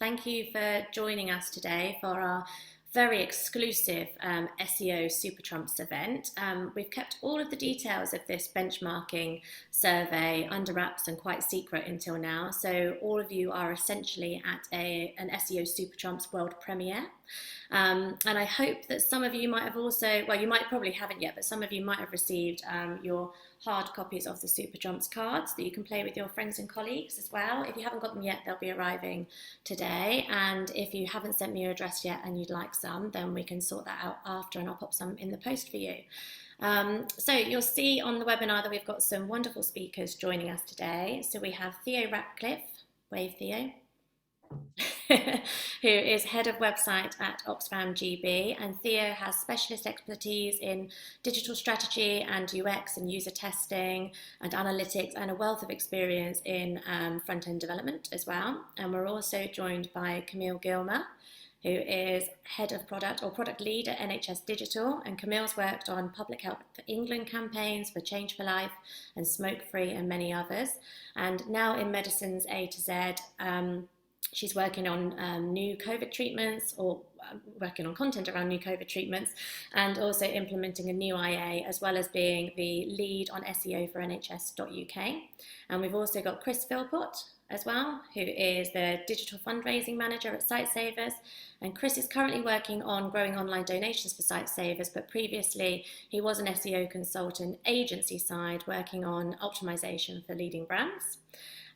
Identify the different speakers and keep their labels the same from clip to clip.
Speaker 1: Thank you for joining us today for our very exclusive SEO Super Trumps event. We've kept all of the details of this benchmarking survey under wraps and quite secret until now, so all of you are essentially at an SEO Super Trumps world premiere. And I hope that some of you might have also, well, you might probably haven't yet, but some of you might have received your hard copies of the Super Trumps cards that you can play with your friends and colleagues as well. If you haven't got them yet, they'll be arriving today. And if you haven't sent me your address yet and you'd like some, then we can sort that out after and I'll pop some in the post for you. So you'll see on the webinar that we've got some wonderful speakers joining us today. So we have Theo Ratcliffe, wave Theo, who is head of website at Oxfam GB, and Theo has specialist expertise in digital strategy and UX and user testing and analytics, and a wealth of experience in front-end development as well. And we're also joined by Camille Gilmer, who is head of product or product lead at NHS Digital, and Camille's worked on Public Health for England campaigns for Change for Life and Smoke Free and many others, and now in Medicine's A to Z. She's working on new COVID treatments, or working on content around new COVID treatments, and also implementing a new IA, as well as being the lead on SEO for NHS.UK. And we've also got Chris Philpott as well, who is the digital fundraising manager at Sightsavers. And Chris is currently working on growing online donations for Sightsavers, but previously he was an SEO consultant agency side working on optimization for leading brands.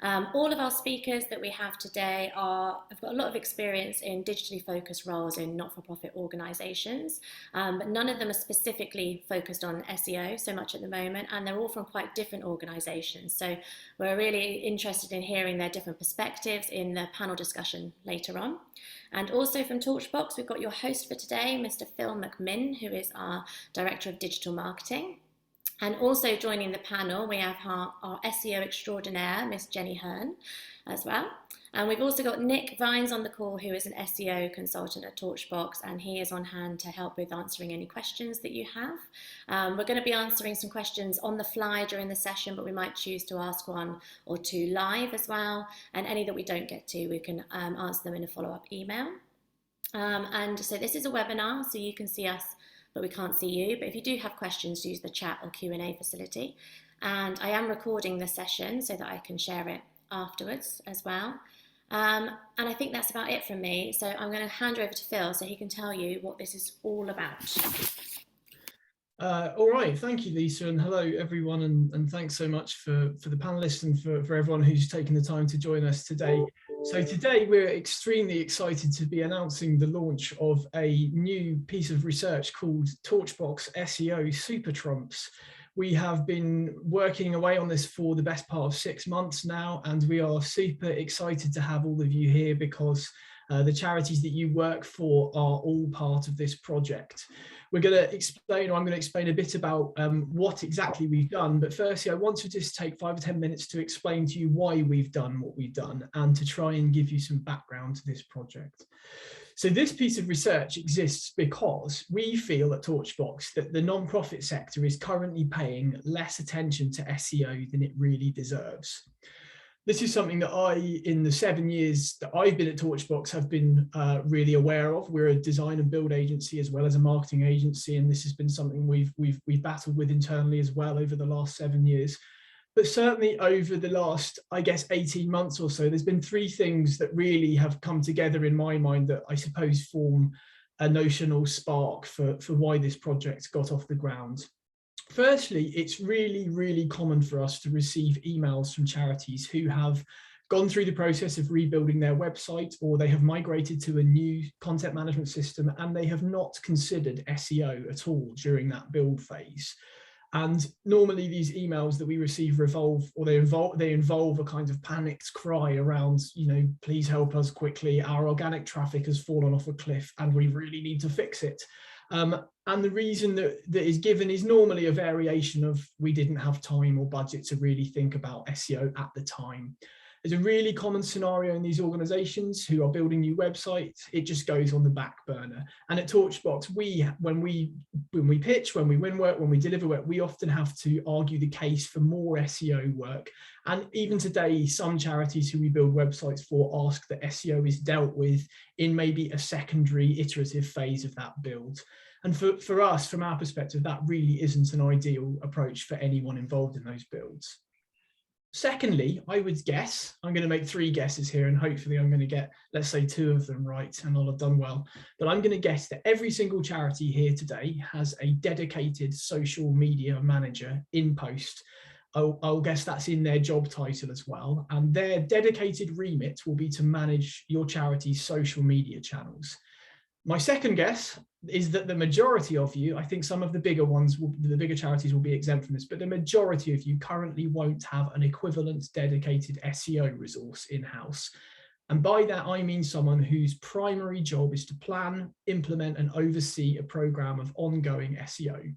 Speaker 1: All of our speakers that we have today have got a lot of experience in digitally focused roles in not-for-profit organisations, but none of them are specifically focused on SEO so much at the moment, and they're all from quite different organisations. So we're really interested in hearing their different perspectives in the panel discussion later on. And also from Torchbox, we've got your host for today, Mr. Phil McMinn, who is our Director of Digital Marketing. And also joining the panel, we have our SEO extraordinaire, Miss Jenny Hearn, as well. And we've also got Nick Vines on the call, who is an SEO consultant at Torchbox, and he is on hand to help with answering any questions that you have. We're going to be answering some questions on the fly during the session, but we might choose to ask one or two live as well. And any that we don't get to, we can answer them in a follow-up email. And so this is a webinar, so you can see us, but we can't see you. But if you do have questions, use the chat or Q&A facility. And I am recording the session so that I can share it afterwards as well. And I think that's about it from me. So I'm going to hand over to Phil so he can tell you what this is all about.
Speaker 2: All right, thank you, Lisa, and hello everyone, and thanks so much for the panelists and for everyone who's taken the time to join us today. So today we're extremely excited to be announcing the launch of a new piece of research called Torchbox SEO Super Trumps. We have been working away on this for the best part of 6 months now, and we are super excited to have all of you here because the charities that you work for are all part of this project. We're going to explain, or I'm going to explain a bit about what exactly we've done. But firstly, I want to just take 5 or 10 minutes to explain to you why we've done what we've done and to try and give you some background to this project. So this piece of research exists because we feel at Torchbox that the non-profit sector is currently paying less attention to SEO than it really deserves. This is something that in the 7 years that I've been at Torchbox, have been really aware of. We're a design and build agency as well as a marketing agency, and this has been something we've battled with internally as well over the last 7 years. But certainly over the last, I guess, 18 months or so, there's been 3 things that really have come together in my mind that I suppose form a notional spark for why this project got off the ground. Firstly, it's really, really common for us to receive emails from charities who have gone through the process of rebuilding their website, or they have migrated to a new content management system and they have not considered SEO at all during that build phase. And normally these emails that we receive involve a kind of panicked cry around, you know, please help us quickly, our organic traffic has fallen off a cliff and we really need to fix it. And the reason that is given is normally a variation of we didn't have time or budget to really think about SEO at the time. It's a really common scenario in these organizations who are building new websites. It just goes on the back burner. And at Torchbox, when we pitch, when we win work, when we deliver work, we often have to argue the case for more SEO work. And even today, some charities who we build websites for ask that SEO is dealt with in maybe a secondary iterative phase of that build. And for us, from our perspective, that really isn't an ideal approach for anyone involved in those builds. Secondly, I would guess, I'm going to make 3 guesses here, and hopefully I'm going to get, let's say, 2 of them right, and I'll have done well. But I'm going to guess that every single charity here today has a dedicated social media manager in post. I'll guess that's in their job title as well. And their dedicated remit will be to manage your charity's social media channels. My second guess is that the majority of you, I think some of the bigger ones, the bigger charities will be exempt from this, but the majority of you currently won't have an equivalent dedicated SEO resource in-house. And by that, I mean someone whose primary job is to plan, implement, and oversee a program of ongoing SEO.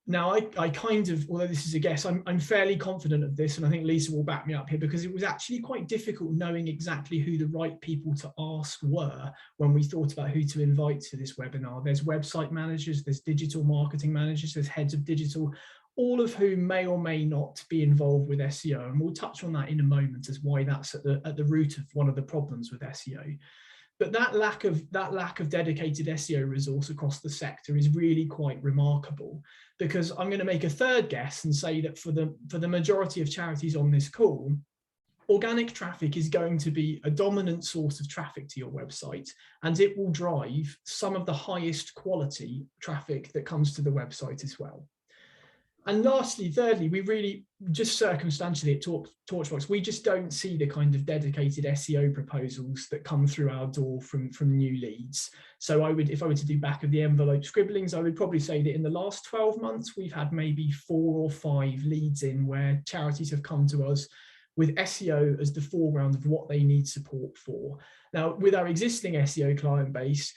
Speaker 2: Now, I kind of, although this is a guess, I'm fairly confident of this, and I think Lisa will back me up here, because it was actually quite difficult knowing exactly who the right people to ask were when we thought about who to invite to this webinar. There's website managers, there's digital marketing managers, there's heads of digital, all of whom may or may not be involved with SEO. And we'll touch on that in a moment as why that's at the root of one of the problems with SEO. But that lack of dedicated SEO resource across the sector is really quite remarkable, because I'm going to make a third guess and say that for the majority of charities on this call, organic traffic is going to be a dominant source of traffic to your website, and it will drive some of the highest quality traffic that comes to the website as well. And lastly, thirdly, we really, just circumstantially at Torchbox, we just don't see the kind of dedicated SEO proposals that come through our door from new leads. So if I were to do back of the envelope scribblings, I would probably say that in the last 12 months, we've had maybe 4 or 5 leads in where charities have come to us with SEO as the foreground of what they need support for. Now, with our existing SEO client base,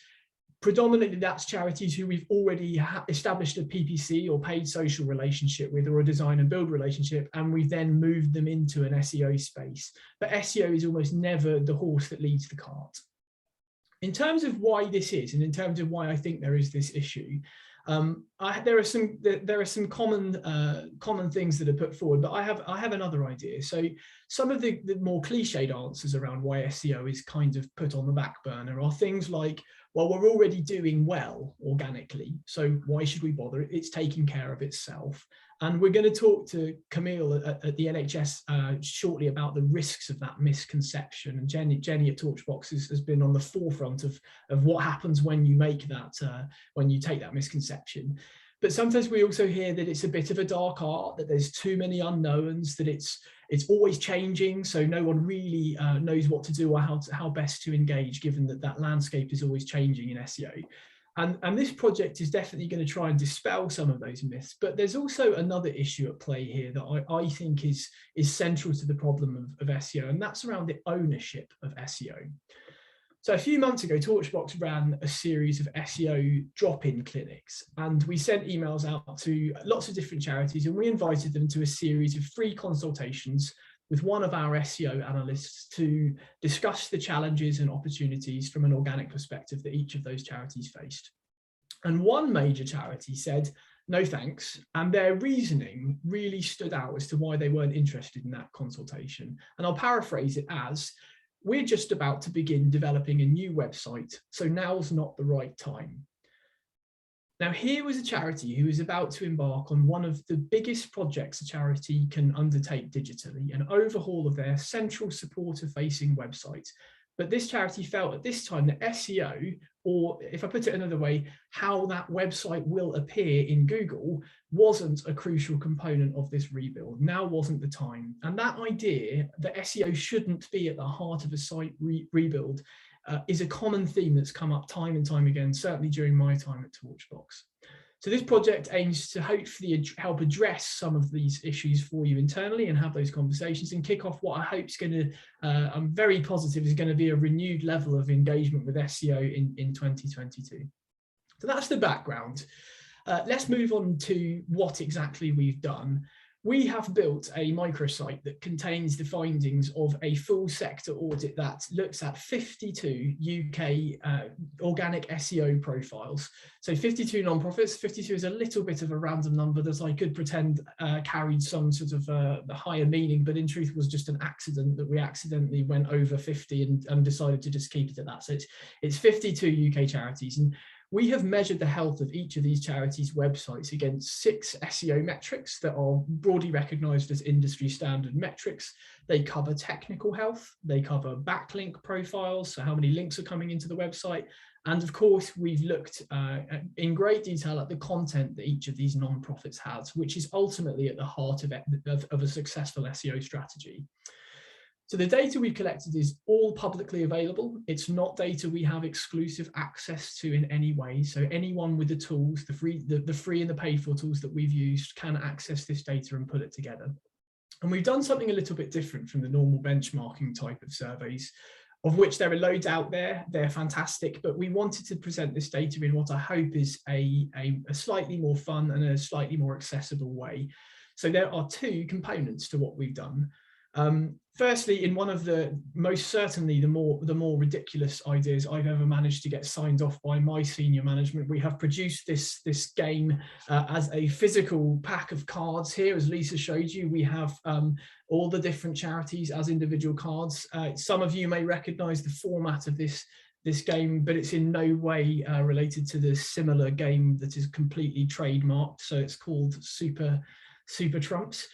Speaker 2: predominantly that's charities who we've already established a PPC or paid social relationship with, or a design and build relationship, and we've then moved them into an SEO space. But SEO is almost never the horse that leads the cart. In terms of why this is, and in terms of why I think there is this issue, there are some common things that are put forward, but I have another idea. So some of the more cliched answers around why SEO is kind of put on the back burner are things like, well, we're already doing well organically, so why should we bother? It's taking care of itself. And we're going to talk to Camille at the NHS shortly about the risks of that misconception. And Jenny at Torchbox has been on the forefront of what happens when you make that, when you take that misconception. But sometimes we also hear that it's a bit of a dark art, that there's too many unknowns, that it's always changing, so no one really knows what to do or how best to engage, given that landscape is always changing in SEO. And this project is definitely going to try and dispel some of those myths. But there's also another issue at play here that I think is central to the problem of SEO, and that's around the ownership of SEO. So a few months ago, Torchbox ran a series of SEO drop-in clinics, and we sent emails out to lots of different charities, and we invited them to a series of free consultations with one of our SEO analysts to discuss the challenges and opportunities from an organic perspective that each of those charities faced. And one major charity said, no thanks, and their reasoning really stood out as to why they weren't interested in that consultation. And I'll paraphrase it as, we're just about to begin developing a new website, so now's not the right time. Now, here was a charity who was about to embark on one of the biggest projects a charity can undertake digitally, an overhaul of their central supporter-facing website. But this charity felt at this time that SEO, or if I put it another way, how that website will appear in Google, wasn't a crucial component of this rebuild. Now wasn't the time. And that idea that SEO shouldn't be at the heart of a site rebuild is a common theme that's come up time and time again, certainly during my time at Torchbox. So this project aims to hopefully help address some of these issues for you internally and have those conversations and kick off what I hope is going to, I'm very positive, is going to be a renewed level of engagement with SEO in 2022. So that's the background. Let's move on to what exactly we've done. we have built a microsite that contains the findings of a full sector audit that looks at 52 UK organic SEO profiles. So 52 non-profits. 52 is a little bit of a random number that I could pretend carried some sort of the higher meaning, but in truth was just an accident that we accidentally went over 50 and decided to just keep it at that. So it's 52 UK charities. And we have measured the health of each of these charities' websites against 6 SEO metrics that are broadly recognised as industry standard metrics. They cover technical health, they cover backlink profiles, so how many links are coming into the website, and of course we've looked in great detail at the content that each of these non-profits has, which is ultimately at the heart of a successful SEO strategy. So the data we've collected is all publicly available. It's not data we have exclusive access to in any way. So anyone with the tools, the free and the paid for tools that we've used can access this data and put it together. And we've done something a little bit different from the normal benchmarking type of surveys, of which there are loads out there. They're fantastic, but we wanted to present this data in what I hope is a slightly more fun and a slightly more accessible way. So there are 2 components to what we've done. Firstly, in one of the most certainly the more ridiculous ideas I've ever managed to get signed off by my senior management, we have produced this game as a physical pack of cards here. As Lisa showed you, we have all the different charities as individual cards. Some of you may recognise the format of this game, but it's in no way related to the similar game that is completely trademarked. So it's called Super Trumps.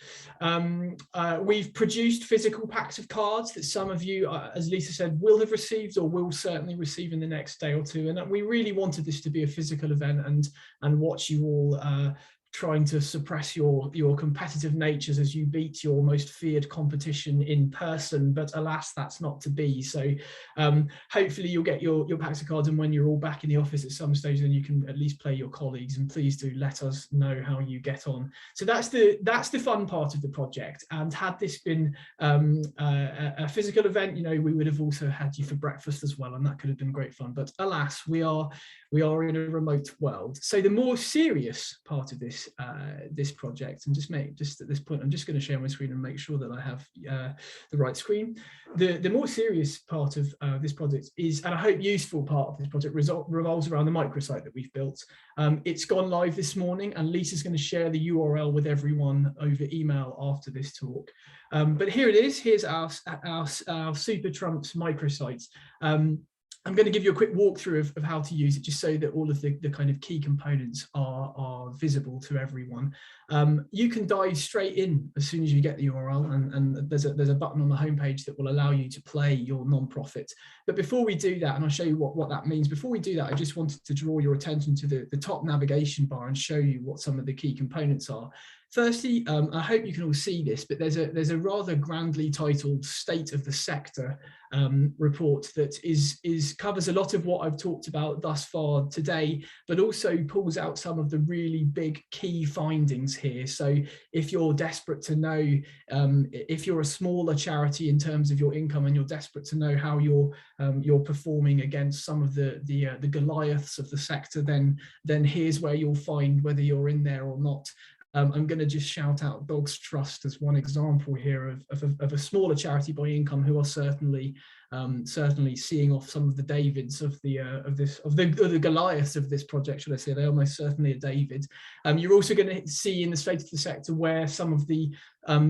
Speaker 2: We've produced physical packs of cards that some of you, as Lisa said, will have received or will certainly receive in the next day or 2. And we really wanted this to be a physical event and watch you all trying to suppress your competitive natures as you beat your most feared competition in person, but alas, that's not to be. So hopefully you'll get your packs of cards, and when you're all back in the office at some stage, then you can at least play your colleagues, and please do let us know how you get on. So that's the fun part of the project. And had this been a physical event, you know, we would have also had you for breakfast as well, and that could have been great fun. But alas, we are in a remote world. So the more serious part of this project, and just at this point, I'm just going to share my screen and make sure that I have the right screen. The more serious part of this project is, and I hope useful part of this project, revolves around the microsite that we've built. It's gone live this morning, and Lisa's going to share the URL with everyone over email after this talk. But here it is. Here's our Super Trumps microsite. I'm going to give you a quick walkthrough of how to use it, just so that all of the kind of key components are visible to everyone. You can dive straight in as soon as you get the URL, and there's a button on the homepage that will allow you to play your non-profit. But before we do that, and I'll show you what that means, before we do that, I just wanted to draw your attention to the top navigation bar and show you what some of the key components are. Firstly, I hope you can all see this, but there's a rather grandly titled State of the Sector report that covers a lot of what I've talked about thus far today, but also pulls out some of the really big key findings here. So if you're desperate to know, if you're a smaller charity in terms of your income, and you're desperate to know how you're performing against some of the Goliaths of the sector, then here's where you'll find whether you're in there or not. I'm going to just shout out Dogs Trust as one example here of a smaller charity by income who are certainly seeing off some of the Davids of the Goliaths of this project, should I say. They're almost certainly a David. You're also going to see in the State of the Sector where some of the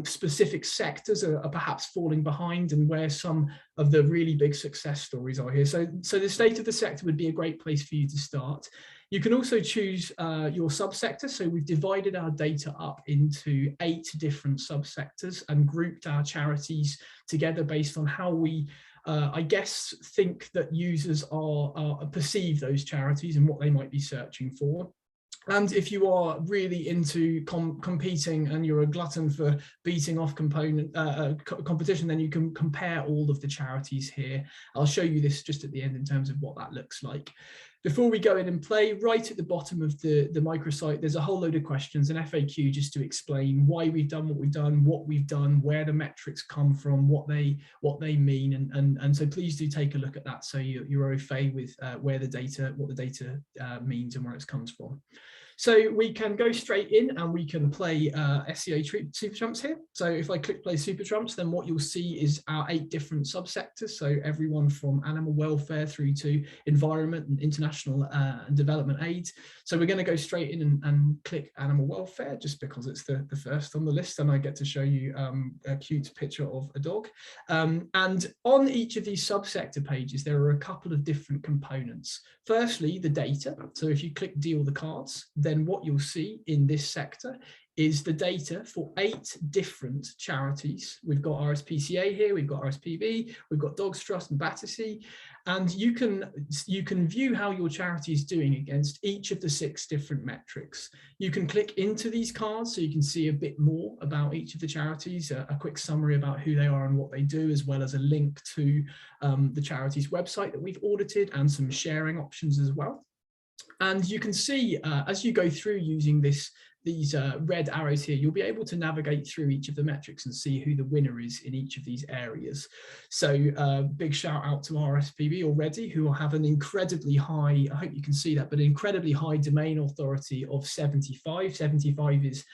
Speaker 2: specific sectors are perhaps falling behind, and where some of the really big success stories are here. So the State of the Sector would be a great place for you to start. You can also choose your subsector. So we've divided our data up into 8 different subsectors and grouped our charities together based on how we, I guess, think that users perceive those charities and what they might be searching for. And if you are really into competing and you're a glutton for beating off competition, then you can compare all of the charities here. I'll show you this just at the end in terms of what that looks like. Before we go in and play, right at the bottom of the microsite, there's a whole load of questions, an FAQ just to explain why we've done what we've done, where the metrics come from, what they mean, and so please do take a look at that so you're au fait with what the data means and where it comes from. So we can go straight in and we can play SEO Super Trumps here. So if I click play Super Trumps, then what you'll see is our 8 different subsectors. So everyone from animal welfare through to environment and international and development aid. So we're going to go straight in and click animal welfare just because it's the first on the list, and I get to show you a cute picture of a dog. And on each of these subsector pages, there are a couple of different components. Firstly, the data. So if you click deal the cards, then what you'll see in this sector is the data for 8 different charities. We've got RSPCA here, we've got RSPB, we've got Dogs Trust and Battersea, and you can view how your charity is doing against each of the 6 different metrics. You can click into these cards so you can see a bit more about each of the charities, a quick summary about who they are and what they do, as well as a link to the charity's website that we've audited and some sharing options as well. And you can see as you go through using these red arrows here, you'll be able to navigate through each of the metrics and see who the winner is in each of these areas. So big shout out to RSPB already, who will have an incredibly high, I hope you can see that, but an incredibly high domain authority of 75. 75 is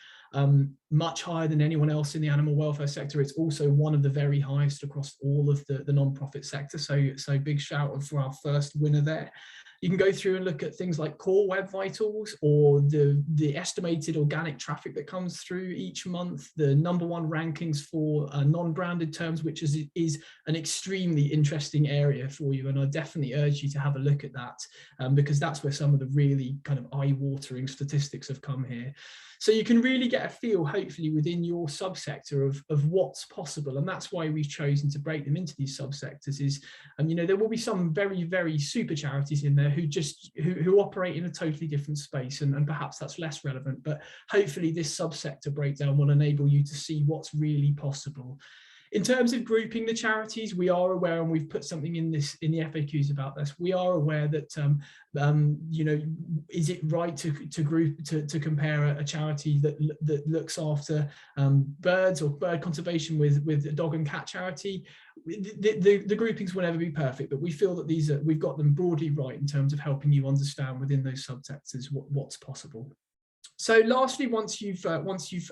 Speaker 2: much higher than anyone else in the animal welfare sector. It's also one of the very highest across all of the non-profit sector. So big shout out for our first winner there. You can go through and look at things like core web vitals, or the estimated organic traffic that comes through each month, the #1 rankings for non-branded terms, which is an extremely interesting area for you. And I definitely urge you to have a look at that because that's where some of the really kind of eye-watering statistics have come here. So you can really get a feel, hopefully, within your subsector of what's possible. And that's why we've chosen to break them into these subsectors is, you know, there will be some very, very super charities in there who operate in a totally different space, and perhaps that's less relevant. But hopefully this subsector breakdown will enable you to see what's really possible. In terms of grouping the charities, we are aware, and we've put something in the FAQs about this. We are aware that you know, is it right to compare a charity that looks after birds or bird conservation with a dog and cat charity? The groupings will never be perfect, but we feel that we've got them broadly right in terms of helping you understand within those subsectors what's possible. So lastly, once you've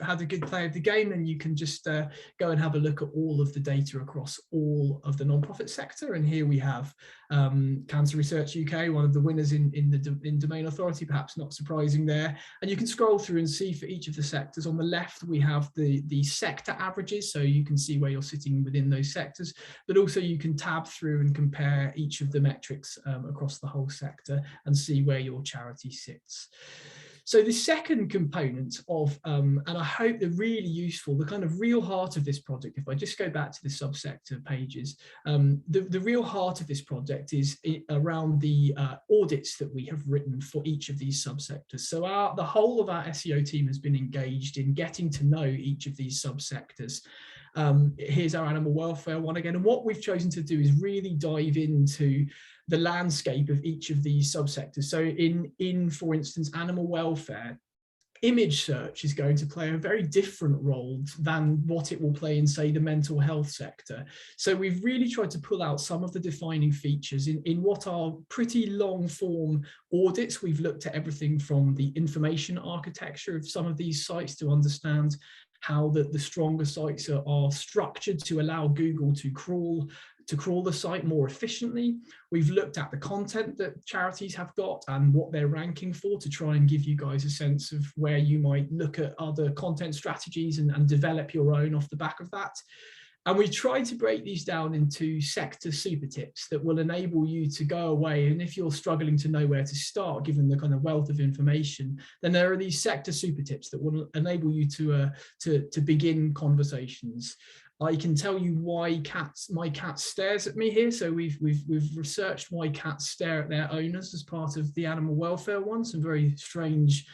Speaker 2: had a good play of the game, then you can just go and have a look at all of the data across all of the non-profit sector. And here we have Cancer Research UK, one of the winners in domain authority, perhaps not surprising there. And you can scroll through and see for each of the sectors. On the left, we have the sector averages, so you can see where you're sitting within those sectors, but also you can tab through and compare each of the metrics across the whole sector and see where your charity sits. So the second component of, and I hope they're really useful, the kind of real heart of this project, if I just go back to the subsector pages, the real heart of this project is around the audits that we have written for each of these subsectors. So the whole of our SEO team has been engaged in getting to know each of these subsectors. Here's our animal welfare one again. And what we've chosen to do is really dive into the landscape of each of these subsectors. So in for instance, animal welfare, image search is going to play a very different role than what it will play in, say, the mental health sector. So we've really tried to pull out some of the defining features in what are pretty long form audits. We've looked at everything from the information architecture of some of these sites to understand how the stronger sites are structured to allow Google to crawl the site more efficiently. We've looked at the content that charities have got and what they're ranking for to try and give you guys a sense of where you might look at other content strategies and develop your own off the back of that. And we try to break these down into sector super tips that will enable you to go away. And if you're struggling to know where to start, given the kind of wealth of information, then there are these sector super tips that will enable you to begin conversations. I can tell you why my cat stares at me here. So we've researched why cats stare at their owners as part of the animal welfare one. Some very strange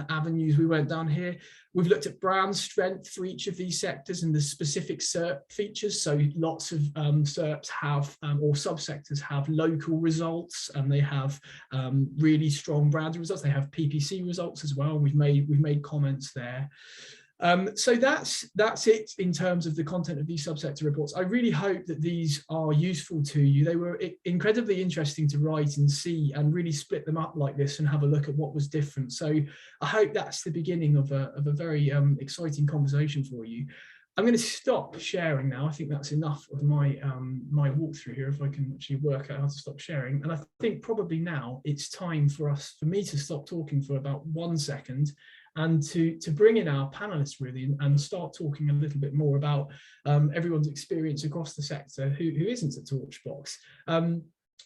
Speaker 2: avenues we went down here. We've looked at brand strength for each of these sectors and the specific SERP features. So lots of SERPs have, or subsectors have local results, and they have really strong brand results. They have PPC results as well. We've made comments there. So that's it in terms of the content of these subsector reports. I really hope that these are useful to you. They were incredibly interesting to write and see, and really split them up like this and have a look at what was different. So I hope that's the beginning of a very exciting conversation for you. I'm going to stop sharing now. I think that's enough of my my walkthrough here, if I can actually work out how to stop sharing. And I think probably now it's time for me to stop talking for about 1 second, and to bring in our panelists really, and start talking a little bit more about everyone's experience across the sector who isn't at Torchbox.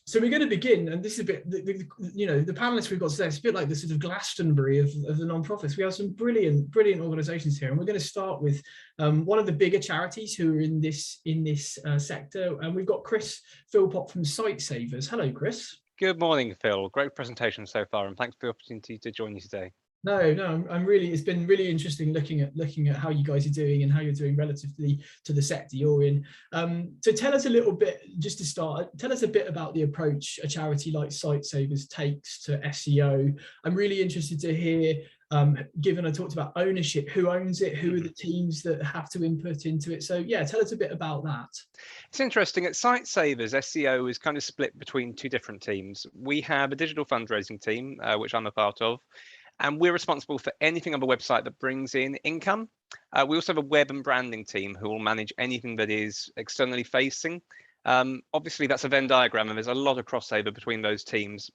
Speaker 2: So we're going to begin, and this is a bit, the panelists we've got today, it's a bit like the sort of Glastonbury of the non-profits. We have some brilliant organisations here, and we're going to start with one of the bigger charities who are in this sector, and we've got Chris Philpott from Site Savers. Hello, Chris.
Speaker 3: Good morning, Phil. Great presentation so far, and thanks for the opportunity to join you today.
Speaker 2: No, I'm really, it's been really interesting looking at how you guys are doing and how you're doing relatively to the sector you're in. So tell us a little bit, just to start, tell us a bit about the approach a charity like Site Savers takes to SEO. I'm really interested to hear, given I talked about ownership, who owns it, who are the teams that have to input into it. So yeah, tell us a bit about that.
Speaker 3: It's interesting, at Site Savers, SEO is kind of split between two different teams. We have a digital fundraising team, which I'm a part of, and we're responsible for anything on the website that brings in income. We also have a web and branding team who will manage anything that is externally facing. Obviously, that's a Venn diagram, and there's a lot of crossover between those teams,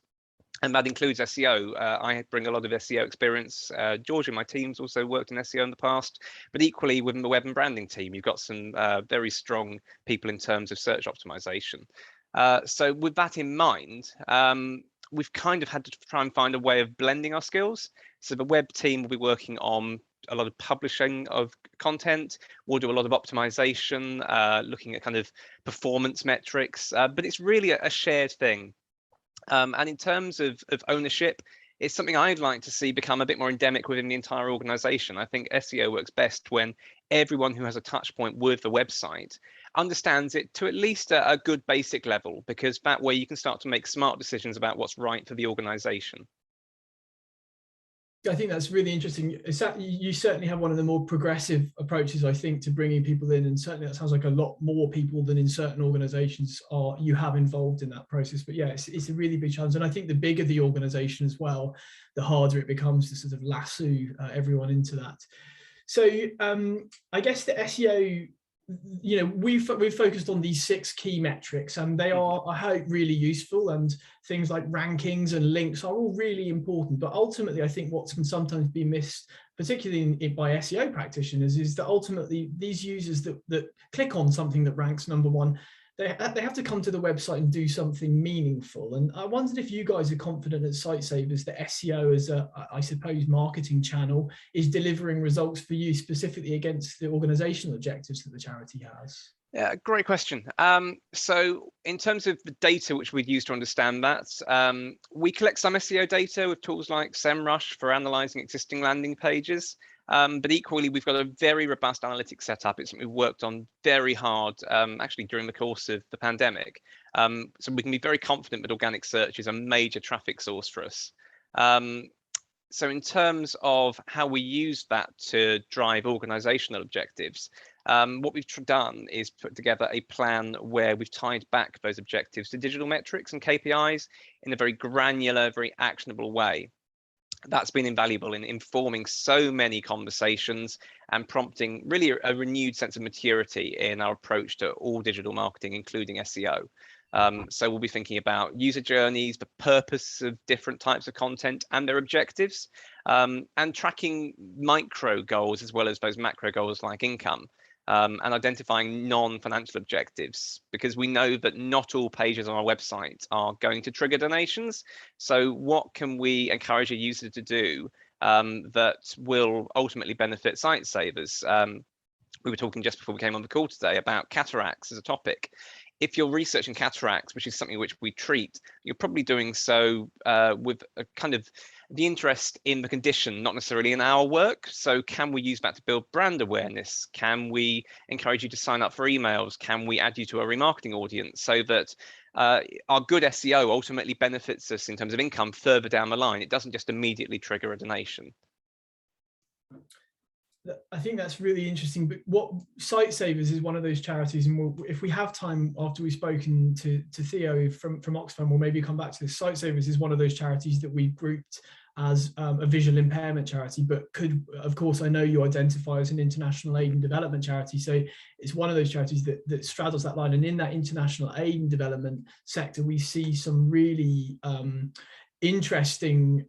Speaker 3: and that includes SEO. I bring a lot of SEO experience. George and my team's also worked in SEO in the past, but equally within the web and branding team, you've got some very strong people in terms of search optimization. So with that in mind, we've kind of had to try and find a way of blending our skills. So the web team will be working on a lot of publishing of content. We'll do a lot of optimization, looking at kind of performance metrics, but it's really a shared thing. And in terms of ownership, it's something I'd like to see become a bit more endemic within the entire organization. I think SEO works best when everyone who has a touch point with the website understands it to at least a good basic level, because that way you can start to make smart decisions about what's right for the organization.
Speaker 2: I think that's really interesting. You certainly have one of the more progressive approaches, I think, to bringing people in, and certainly that sounds like a lot more people than in certain organizations you have involved in that process. But yeah, it's a really big challenge, and I think the bigger the organization as well, the harder it becomes to sort of lasso everyone into that. So I guess the SEO, we've focused on these 6 key metrics, and they are, I hope, really useful, and things like rankings and links are all really important. But ultimately, I think what can sometimes be missed, particularly by SEO practitioners, is that ultimately these users that click on something that ranks number 1, they have to come to the website and do something meaningful. And I wondered if you guys are confident at Site Savers that SEO as a, I suppose, marketing channel is delivering results for you specifically against the organizational objectives that the charity has.
Speaker 3: Yeah, great question. So in terms of the data which we'd use to understand that, we collect some SEO data with tools like SEMrush for analyzing existing landing pages. But equally, we've got a very robust analytics setup. It's something we've worked on very hard, actually, during the course of the pandemic. So we can be very confident that organic search is a major traffic source for us. So in terms of how we use that to drive organizational objectives, what we've done is put together a plan where we've tied back those objectives to digital metrics and KPIs in a very granular, very actionable way. That's been invaluable in informing so many conversations and prompting really a renewed sense of maturity in our approach to all digital marketing, including SEO. So we'll be thinking about user journeys, the purpose of different types of content and their objectives, and tracking micro goals as well as those macro goals like income. And identifying non-financial objectives, because we know that not all pages on our website are going to trigger donations. So what can we encourage a user to do that will ultimately benefit Site Savers? We were talking just before we came on the call today about cataracts as a topic. If you're researching cataracts, which is something which we treat, you're probably doing so with a kind of the interest in the condition, not necessarily in our work. So can we use that to build brand awareness? Can we encourage you to sign up for emails? Can we add you to a remarketing audience so that our good SEO ultimately benefits us in terms of income further down the line? It doesn't just immediately trigger a donation.
Speaker 2: I think that's really interesting. But what Site Savers is one of those charities, and if we have time after we've spoken to Theo from Oxfam, we'll maybe come back to this. Site Savers is one of those charities that we grouped as a visual impairment charity, but could, of course, I know you identify as an international aid and development charity. So it's one of those charities that straddles that line. And in that international aid and development sector, we see some really interesting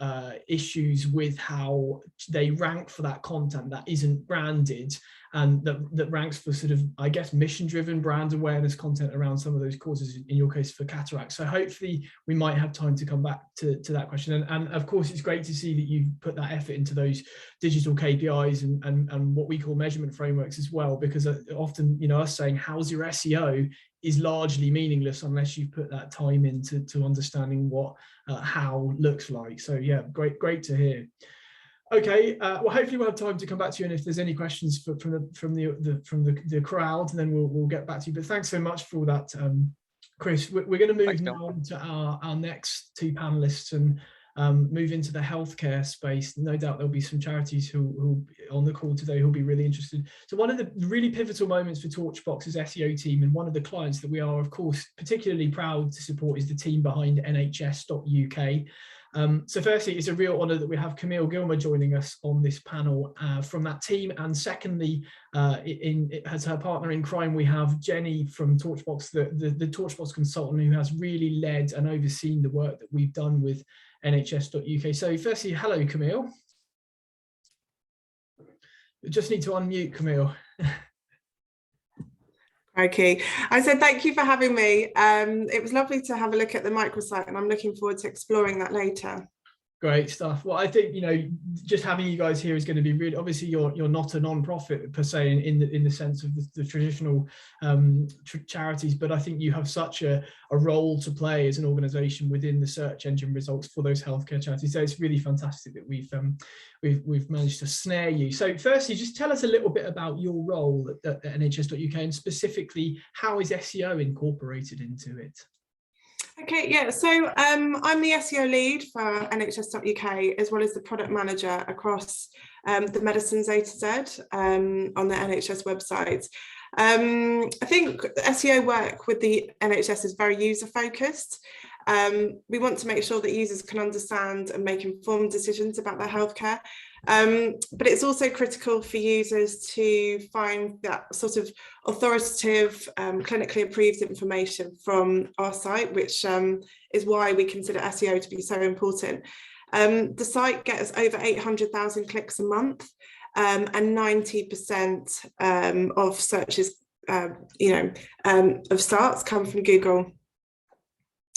Speaker 2: issues with how they rank for that content that isn't branded, and that ranks for sort of, I guess, mission-driven brand awareness content around some of those causes, in your case for cataract. So hopefully we might have time to come back to that question. And of course, it's great to see that you've put that effort into those digital KPIs and what we call measurement frameworks as well, because often, you know, us saying, how's your SEO, is largely meaningless unless you put that time into understanding what how looks like. So yeah, great to hear. Okay, well, hopefully we'll have time to come back to you, and if there's any questions from the crowd, then we'll get back to you. But thanks so much for that, Chris. We're going to move now on to our next two panelists and move into the healthcare space. No doubt there'll be some charities who on the call today who'll be really interested. So one of the really pivotal moments for Torchbox's SEO team, and one of the clients that we are, of course, particularly proud to support, is the team behind nhs.uk. So firstly, it's a real honour that we have Camille Gilmer joining us on this panel from that team. And secondly, as her partner in crime, we have Jenny from Torchbox, the Torchbox consultant who has really led and overseen the work that we've done with nhs.uk. So firstly, hello, Camille. We just need to unmute Camille.
Speaker 4: Okay, I said thank you for having me. It was lovely to have a look at the microsite, and I'm looking forward to exploring that later. Great stuff. Well, I think, you know, just having you guys here is going to be really, obviously you're not a non-profit per se in the sense of the traditional charities, but I think you have such a role to play as an organisation within the search engine results for those healthcare charities. So it's really fantastic that we've managed to snare you. So firstly, just tell us a little bit about your role at nhs.uk, and specifically how is SEO incorporated into it? Okay, yeah, so I'm the SEO lead for NHS.uk, as well as the product manager across the medicines A to Z on the NHS website. I think SEO work with the NHS is very user focused. We want to make sure that users can understand and make informed decisions about their healthcare. But it's also critical for users to find that sort of authoritative, clinically approved information from our site, which is why we consider SEO to be so important. The site gets over 800,000 clicks a month, and 90% of searches, of starts come from Google.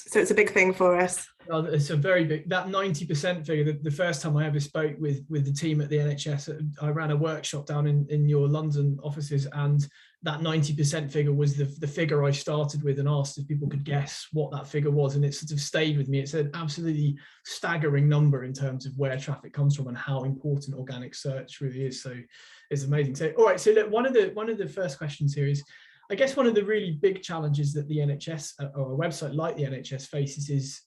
Speaker 4: So it's a big thing for us. Well, it's a very big, that 90% figure. The first time I ever spoke with the team at the NHS, I ran a workshop down in your London offices, and that 90% figure was the figure I started with and asked if people could guess what that figure was, and it sort of stayed with me. It's an absolutely staggering number in terms of where traffic comes from and how important organic search really is. So it's amazing. So all right, so look, one of the first questions here is, I guess one of the really big challenges that the NHS or a website like the NHS faces is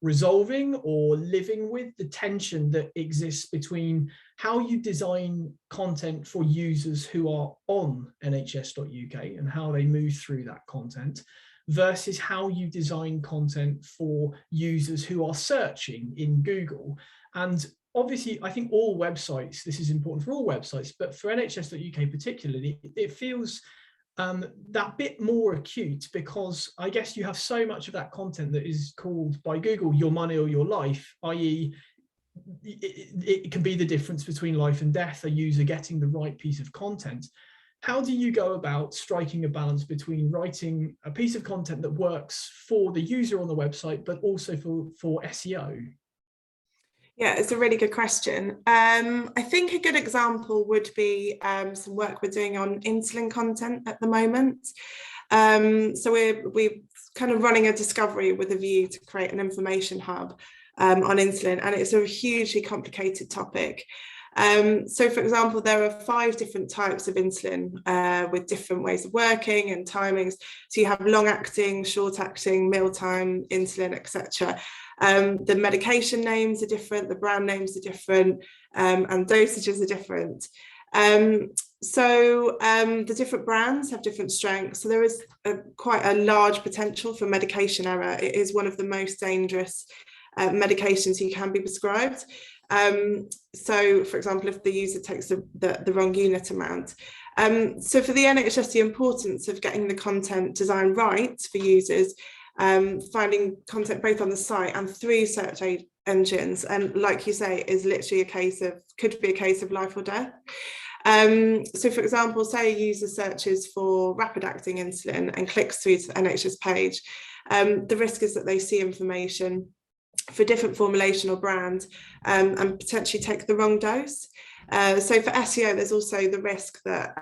Speaker 4: resolving or living with the tension that exists between how you design content for users who are on nhs.uk and how they move through that content versus how you design content for users who are searching in Google. And obviously, I think all websites, this is important for all websites, but for nhs.uk particularly, it feels that bit more acute, because I guess you have so much of that content that is called by Google your money or your life, i.e. it can be the difference between life and death, a user getting the right piece of content. How do you go about striking a balance between writing a piece of content that works for the user on the website, but also for SEO? Yeah, it's a really good question. I think a good example would be some work we're doing on insulin content at the moment. So we're kind of running a discovery with a view to create an information hub on insulin, and it's a hugely complicated topic. So for example, there are 5 different types of insulin with different ways of working and timings. So you have long-acting, short-acting, mealtime insulin, etc. The medication names are different, the brand names are different, and dosages are different. The different brands have different strengths. So there is quite a large potential for medication error. It is one of the most dangerous medications you can be prescribed. So, for example, if the user takes the wrong unit amount. So for the NHS, the importance of getting the content design right for users, finding content both on the site and through search engines, and like you say, is literally could be a case of life or death. So for example, say a user searches for rapid acting insulin and clicks through to the NHS page, the risk is that they see information for different formulation or brand and potentially take the wrong dose. So for SEO, there's also the risk that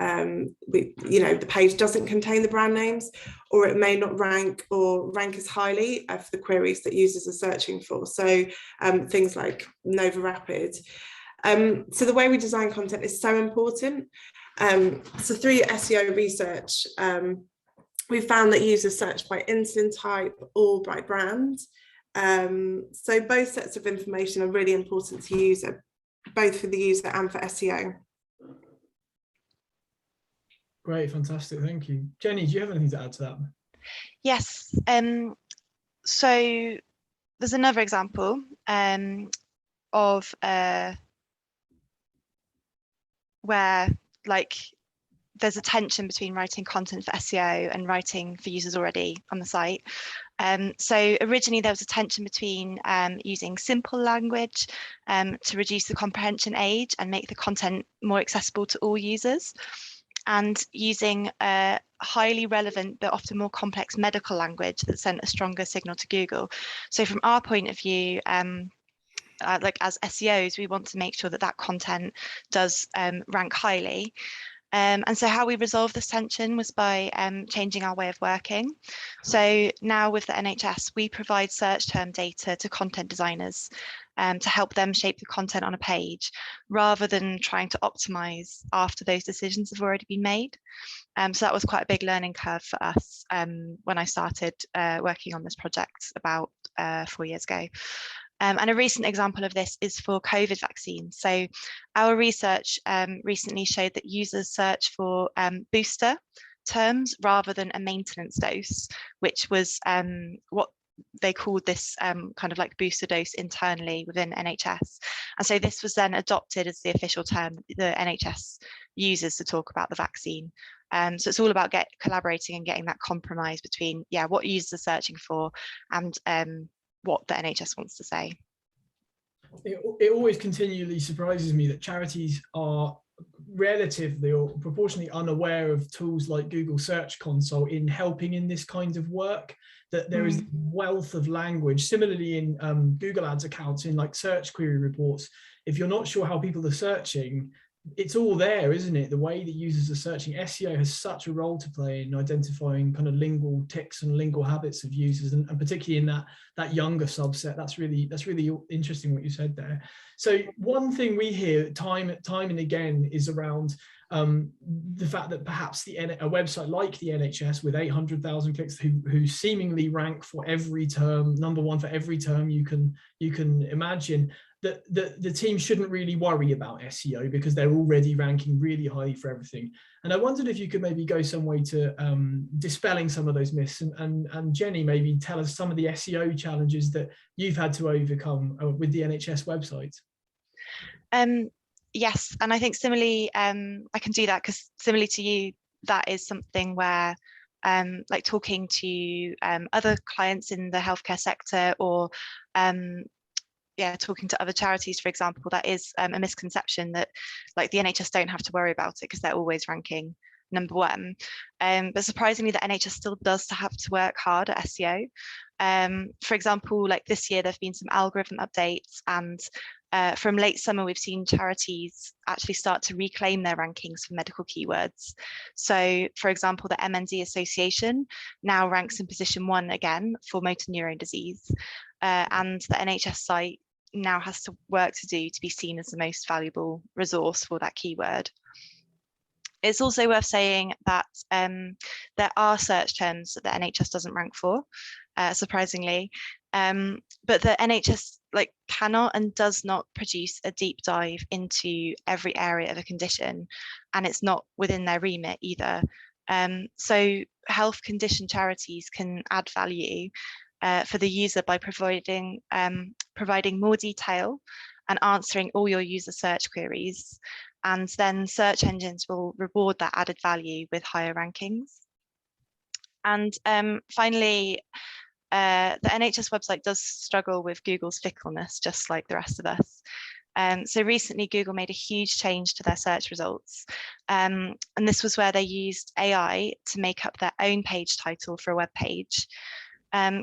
Speaker 4: the page doesn't contain the brand names, or it may not rank as highly for the queries that users are searching for. So things like Nova Rapid. So the way we design content is so important. So through SEO research, we found that users search by insulin type or by brand. So both sets of information are really important to user, both for the user and for SEO.
Speaker 2: Great, fantastic, thank you. Jenny, do you have anything to add to that?
Speaker 5: Yes, so there's another example of where there's a tension between writing content for SEO and writing for users already on the site. So originally there was a tension between using simple language to reduce the comprehension age and make the content more accessible to all users, and using highly relevant but often more complex medical language that sent a stronger signal to Google. So from our point of view, as SEOs, we want to make sure that content does rank highly. And so how we resolved this tension was by changing our way of working. So now with the NHS, we provide search term data to content designers to help them shape the content on a page, rather than trying to optimize after those decisions have already been made. So that was quite a big learning curve for us when I started working on this project about 4 years ago. And a recent example of this is for COVID vaccines. So our research recently showed that users search for booster terms rather than a maintenance dose, which was what they called this kind of like booster dose internally within NHS. And so this was then adopted as the official term the NHS uses to talk about the vaccine. So it's all about collaborating and getting that compromise between what users are searching for and what the NHS wants to say.
Speaker 2: It always continually surprises me that charities are relatively or proportionally unaware of tools like Google Search Console in helping in this kind of work, that there is a wealth of language. Similarly in Google Ads accounts, in like search query reports, if you're not sure how people are searching, it's all there, isn't it? The way that users are searching. SEO has such a role to play in identifying kind of lingual tics and lingual habits of users, and particularly in that younger subset. That's really interesting what you said there. So one thing we hear time and again is around the fact that perhaps a website like the NHS with 800,000 clicks who seemingly rank for every term, #1 for every term you can imagine, that the team shouldn't really worry about SEO because they're already ranking really highly for everything. And I wondered if you could maybe go some way to dispelling some of those myths, and Jenny, maybe tell us some of the SEO challenges that you've had to overcome with the NHS website.
Speaker 5: Yes, and I think similarly, I can do that because similarly to you, that is something where like talking to other clients in the healthcare sector, or talking to other charities, for example, that is a misconception that like the NHS don't have to worry about it because they're always ranking #1. But surprisingly, the NHS still does have to work hard at SEO. For example, like this year, there have been some algorithm updates, and from late summer, we've seen charities actually start to reclaim their rankings for medical keywords. So, for example, the MND Association now ranks in position 1 again for motor neurone disease, and the NHS site now has to work to do to be seen as the most valuable resource for that keyword. It's also worth saying that there are search terms that the NHS doesn't rank for, surprisingly, But the NHS cannot and does not produce a deep dive into every area of a condition, and it's not within their remit either. So health condition charities can add value for the user by providing more detail and answering all your user search queries, and then search engines will reward that added value with higher rankings. And finally, the NHS website does struggle with Google's fickleness, just like the rest of us. So recently, Google made a huge change to their search results. And this was where they used AI to make up their own page title for a web page.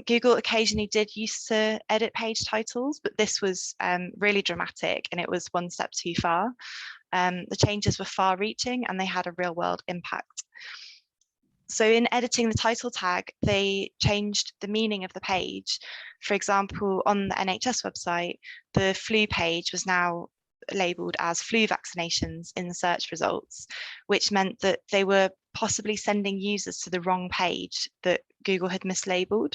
Speaker 5: Google occasionally did use to edit page titles, but this was really dramatic, and it was one step too far. The changes were far-reaching, and they had a real-world impact. So in editing the title tag, they changed the meaning of the page. For example, on the NHS website, the flu page was now labelled as flu vaccinations in the search results, which meant that they were possibly sending users to the wrong page that Google had mislabeled.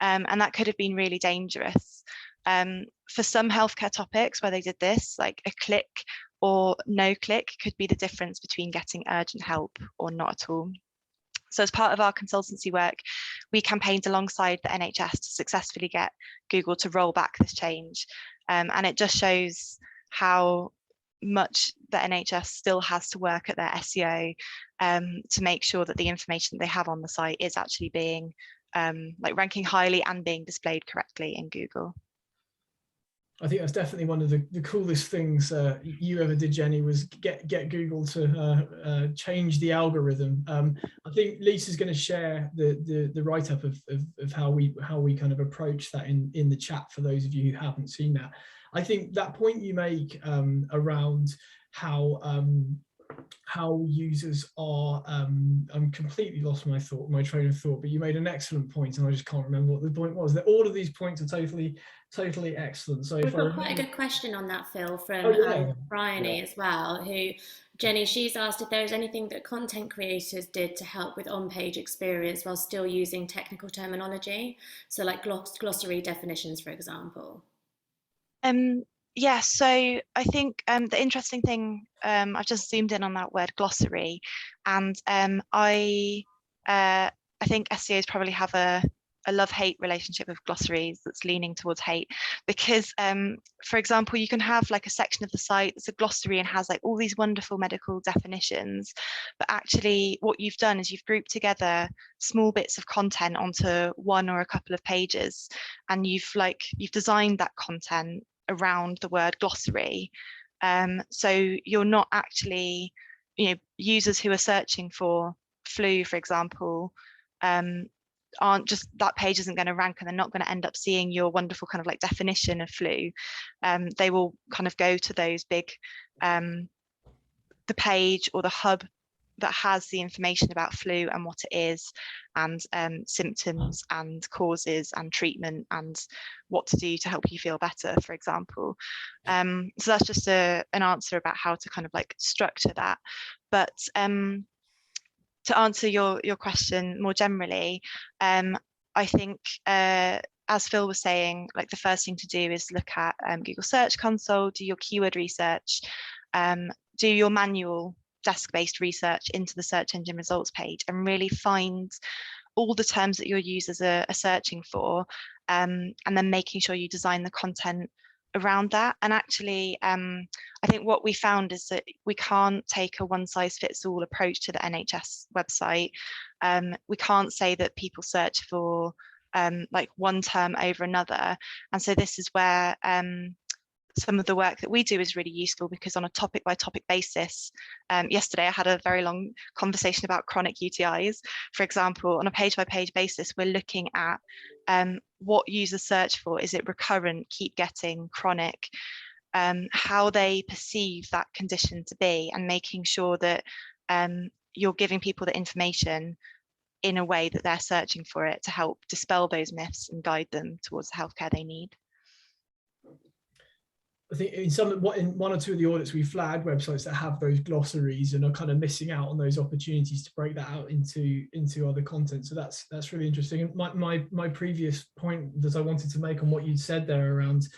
Speaker 5: And that could have been really dangerous. For some healthcare topics where they did this, like a click or no click could be the difference between getting urgent help or not at all. So as part of our consultancy work, we campaigned alongside the NHS to successfully get Google to roll back this change. And it just shows how much the NHS still has to work at their SEO to make sure that the information they have on the site is actually being ranking highly and being displayed correctly in Google.
Speaker 2: I think that's definitely one of the coolest things you ever did, Jenny, was get Google to change the algorithm. I think Lisa's going to share the write-up of how we kind of approach that in the chat for those of you who haven't seen that. I think that point you make around how users are, I'm completely lost my train of thought, but you made an excellent point, and I just can't remember what the point was. That all of these points are totally excellent. So
Speaker 1: we've got quite a good question on that, Phil, from Bryony as well, who, Jenny, she's asked if there is anything that content creators did to help with on-page experience while still using technical terminology, so like glossary definitions, for example.
Speaker 5: Yeah, so I think the interesting thing, I've just zoomed in on that word glossary, and I think SEOs probably have a love-hate relationship with glossaries that's leaning towards hate, because for example, you can have like a section of the site that's a glossary and has like all these wonderful medical definitions, but actually what you've done is you've grouped together small bits of content onto one or a couple of pages, and you've designed that content around the word glossary. So you're not actually, users who are searching for flu, for example, aren't just, that page isn't going to rank, and they're not going to end up seeing your wonderful kind of like definition of flu. They will kind of go to those big, the page or the hub that has the information about flu and what it is, and symptoms and causes and treatment and what to do to help you feel better, for example. So that's just an answer about how to kind of like structure that. But to answer your question more generally, I think as Phil was saying, like the first thing to do is look at Google Search Console, do your keyword research, do your manual desk-based research into the search engine results page, and really find all the terms that your users are searching for, and then making sure you design the content around that. And actually, I think what we found is that we can't take a one-size-fits-all approach to the NHS website. We can't say that people search for like one term over another, and so this is where some of the work that we do is really useful, because on a topic by topic basis, yesterday I had a very long conversation about chronic UTIs. For example, on a page by page basis, we're looking at what users search for. Is it recurrent, keep getting, chronic, how they perceive that condition to be, and making sure that you're giving people the information in a way that they're searching for it to help dispel those myths and guide them towards the healthcare they need.
Speaker 2: I think in one or two of the audits we flagged websites that have those glossaries and are kind of missing out on those opportunities to break that out into other content. So that's really interesting. And my previous point that I wanted to make on what you'd said there around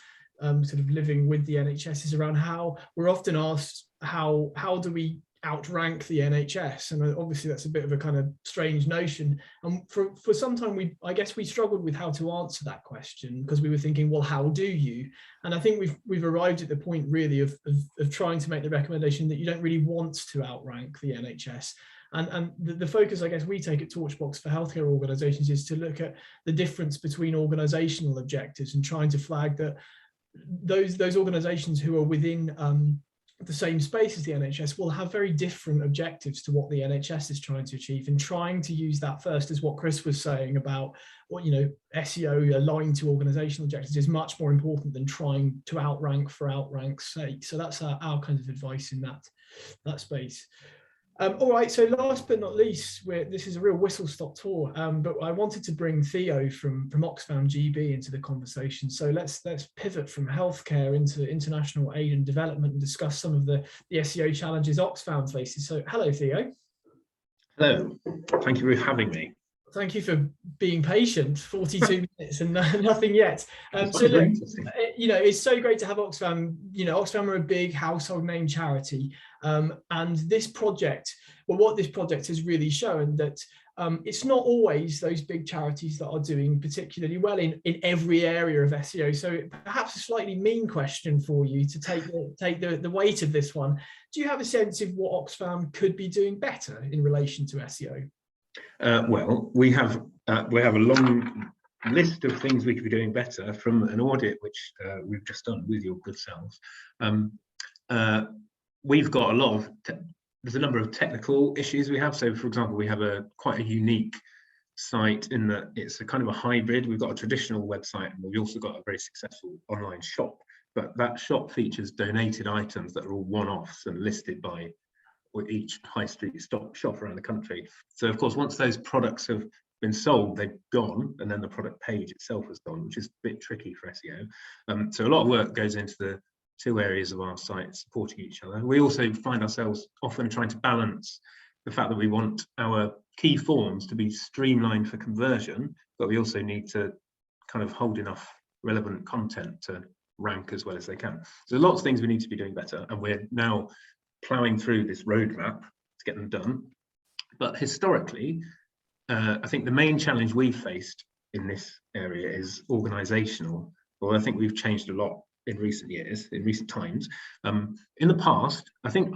Speaker 2: sort of living with the NHS is around how we're often asked how do we outrank the NHS, and obviously that's a bit of a kind of strange notion, and for some time I guess we struggled with how to answer that question, because we were thinking, well, how do you? And I think we've arrived at the point really of trying to make the recommendation that you don't really want to outrank the NHS. And the focus I guess we take at Torchbox for healthcare organisations is to look at the difference between organisational objectives and trying to flag that those organisations who are within the same space as the NHS will have very different objectives to what the NHS is trying to achieve, and trying to use that first, as what Chris was saying about what, SEO aligned to organisational objectives is much more important than trying to outrank for outrank's sake. So that's our kind of advice in that space. All right, so last but not least, this is a real whistle-stop tour, but I wanted to bring Theo from Oxfam GB into the conversation. So let's pivot from healthcare into international aid and development and discuss some of the SEO challenges Oxfam faces. So hello, Theo.
Speaker 6: Hello, thank you for having me.
Speaker 2: Thank you for being patient, 42 minutes and nothing yet. So look, it's so great to have Oxfam. Oxfam are a big household name charity. And this project, what this project has really shown that it's not always those big charities that are doing particularly well in every area of SEO. So perhaps a slightly mean question for you to take the weight of this one. Do you have a sense of what Oxfam could be doing better in relation to SEO?
Speaker 6: Well, we have a long list of things we could be doing better from an audit which we've just done with your good selves. We've got a lot of there's a number of technical issues we have. So, for example, we have quite a unique site in that it's a kind of a hybrid. We've got a traditional website, and we've also got a very successful online shop. But that shop features donated items that are all one-offs and listed by each high street shop around the country. So of course, once those products have been sold, they've gone, and then the product page itself has gone, which is a bit tricky for SEO. So a lot of work goes into the two areas of our site supporting each other. We also find ourselves often trying to balance the fact that we want our key forms to be streamlined for conversion, but we also need to kind of hold enough relevant content to rank as well as they can. So there's lots of things we need to be doing better, and we're now ploughing through this roadmap to get them done. But historically, I think the main challenge we've faced in this area is organisational. Well, I think we've changed a lot in recent years, in recent times. In the past, I think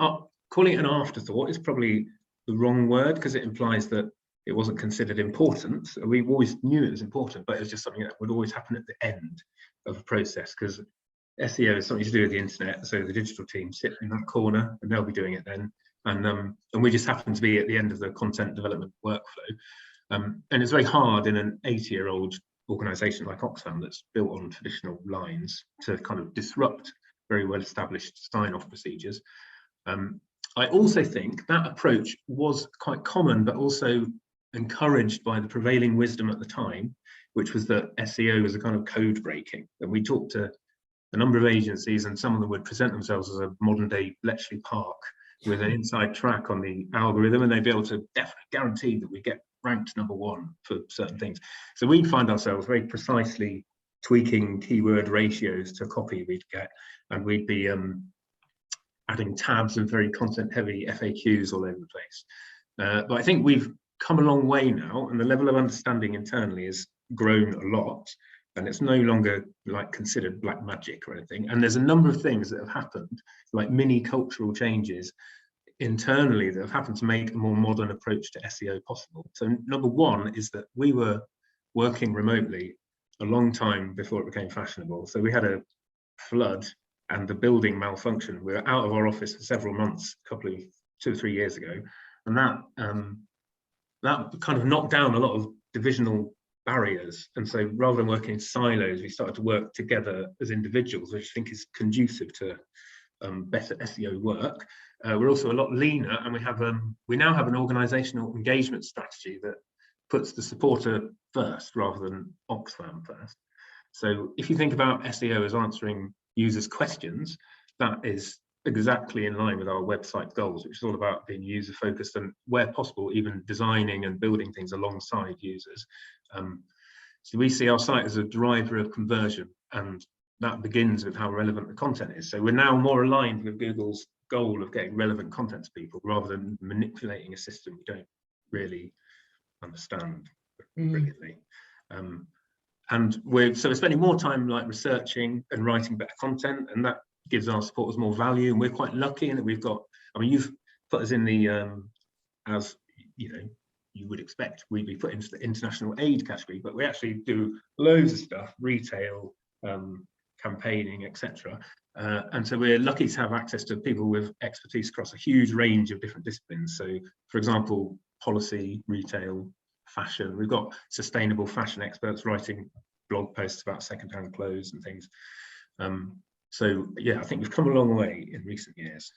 Speaker 6: calling it an afterthought is probably the wrong word, because it implies that it wasn't considered important. We always knew it was important, but it was just something that would always happen at the end of a process, because SEO is something to do with the internet, so the digital team sit in that corner and they'll be doing it then, and we just happen to be at the end of the content development workflow, and it's very hard in an 80-year-old organisation like Oxfam that's built on traditional lines to kind of disrupt very well established sign-off procedures. I also think that approach was quite common, but also encouraged by the prevailing wisdom at the time, which was that SEO was a kind of code breaking, and we talked to a number of agencies, and some of them would present themselves as a modern day Bletchley Park with an inside track on the algorithm, and they'd be able to definitely guarantee that we get ranked #1 for certain things. So we'd find ourselves very precisely tweaking keyword ratios to copy we'd get, and we'd be adding tabs and very content heavy FAQs all over the place. But I think we've come a long way now, and the level of understanding internally has grown a lot. And it's no longer like considered black magic or anything. And there's a number of things that have happened, like mini cultural changes internally that have happened to make a more modern approach to SEO possible. So number one is that we were working remotely a long time before it became fashionable. So we had a flood and the building malfunctioned. We were out of our office for several months, 2 or 3 years ago. And that kind of knocked down a lot of divisional barriers, and so rather than working in silos, we started to work together as individuals, which I think is conducive to better SEO work. We're also a lot leaner, and we now have an organisational engagement strategy that puts the supporter first rather than Oxfam first. So if you think about SEO as answering users' questions, that is exactly in line with our website goals, which is all about being user focused and, where possible, even designing and building things alongside users. So we see our site as a driver of conversion, and that begins with how relevant the content is. So we're now more aligned with Google's goal of getting relevant content to people, rather than manipulating a system we don't really understand brilliantly. And we're spending more time like researching and writing better content, and that gives our supporters more value. And we're quite lucky in that we've got, I mean, you've put us in the as you know, you would expect we'd be put into the international aid category, but we actually do loads of stuff, retail, campaigning, etc. And so we're lucky to have access to people with expertise across a huge range of different disciplines. So, for example, policy, retail, fashion. We've got sustainable fashion experts writing blog posts about second-hand clothes and things. So yeah, I think we've come a long way in recent years.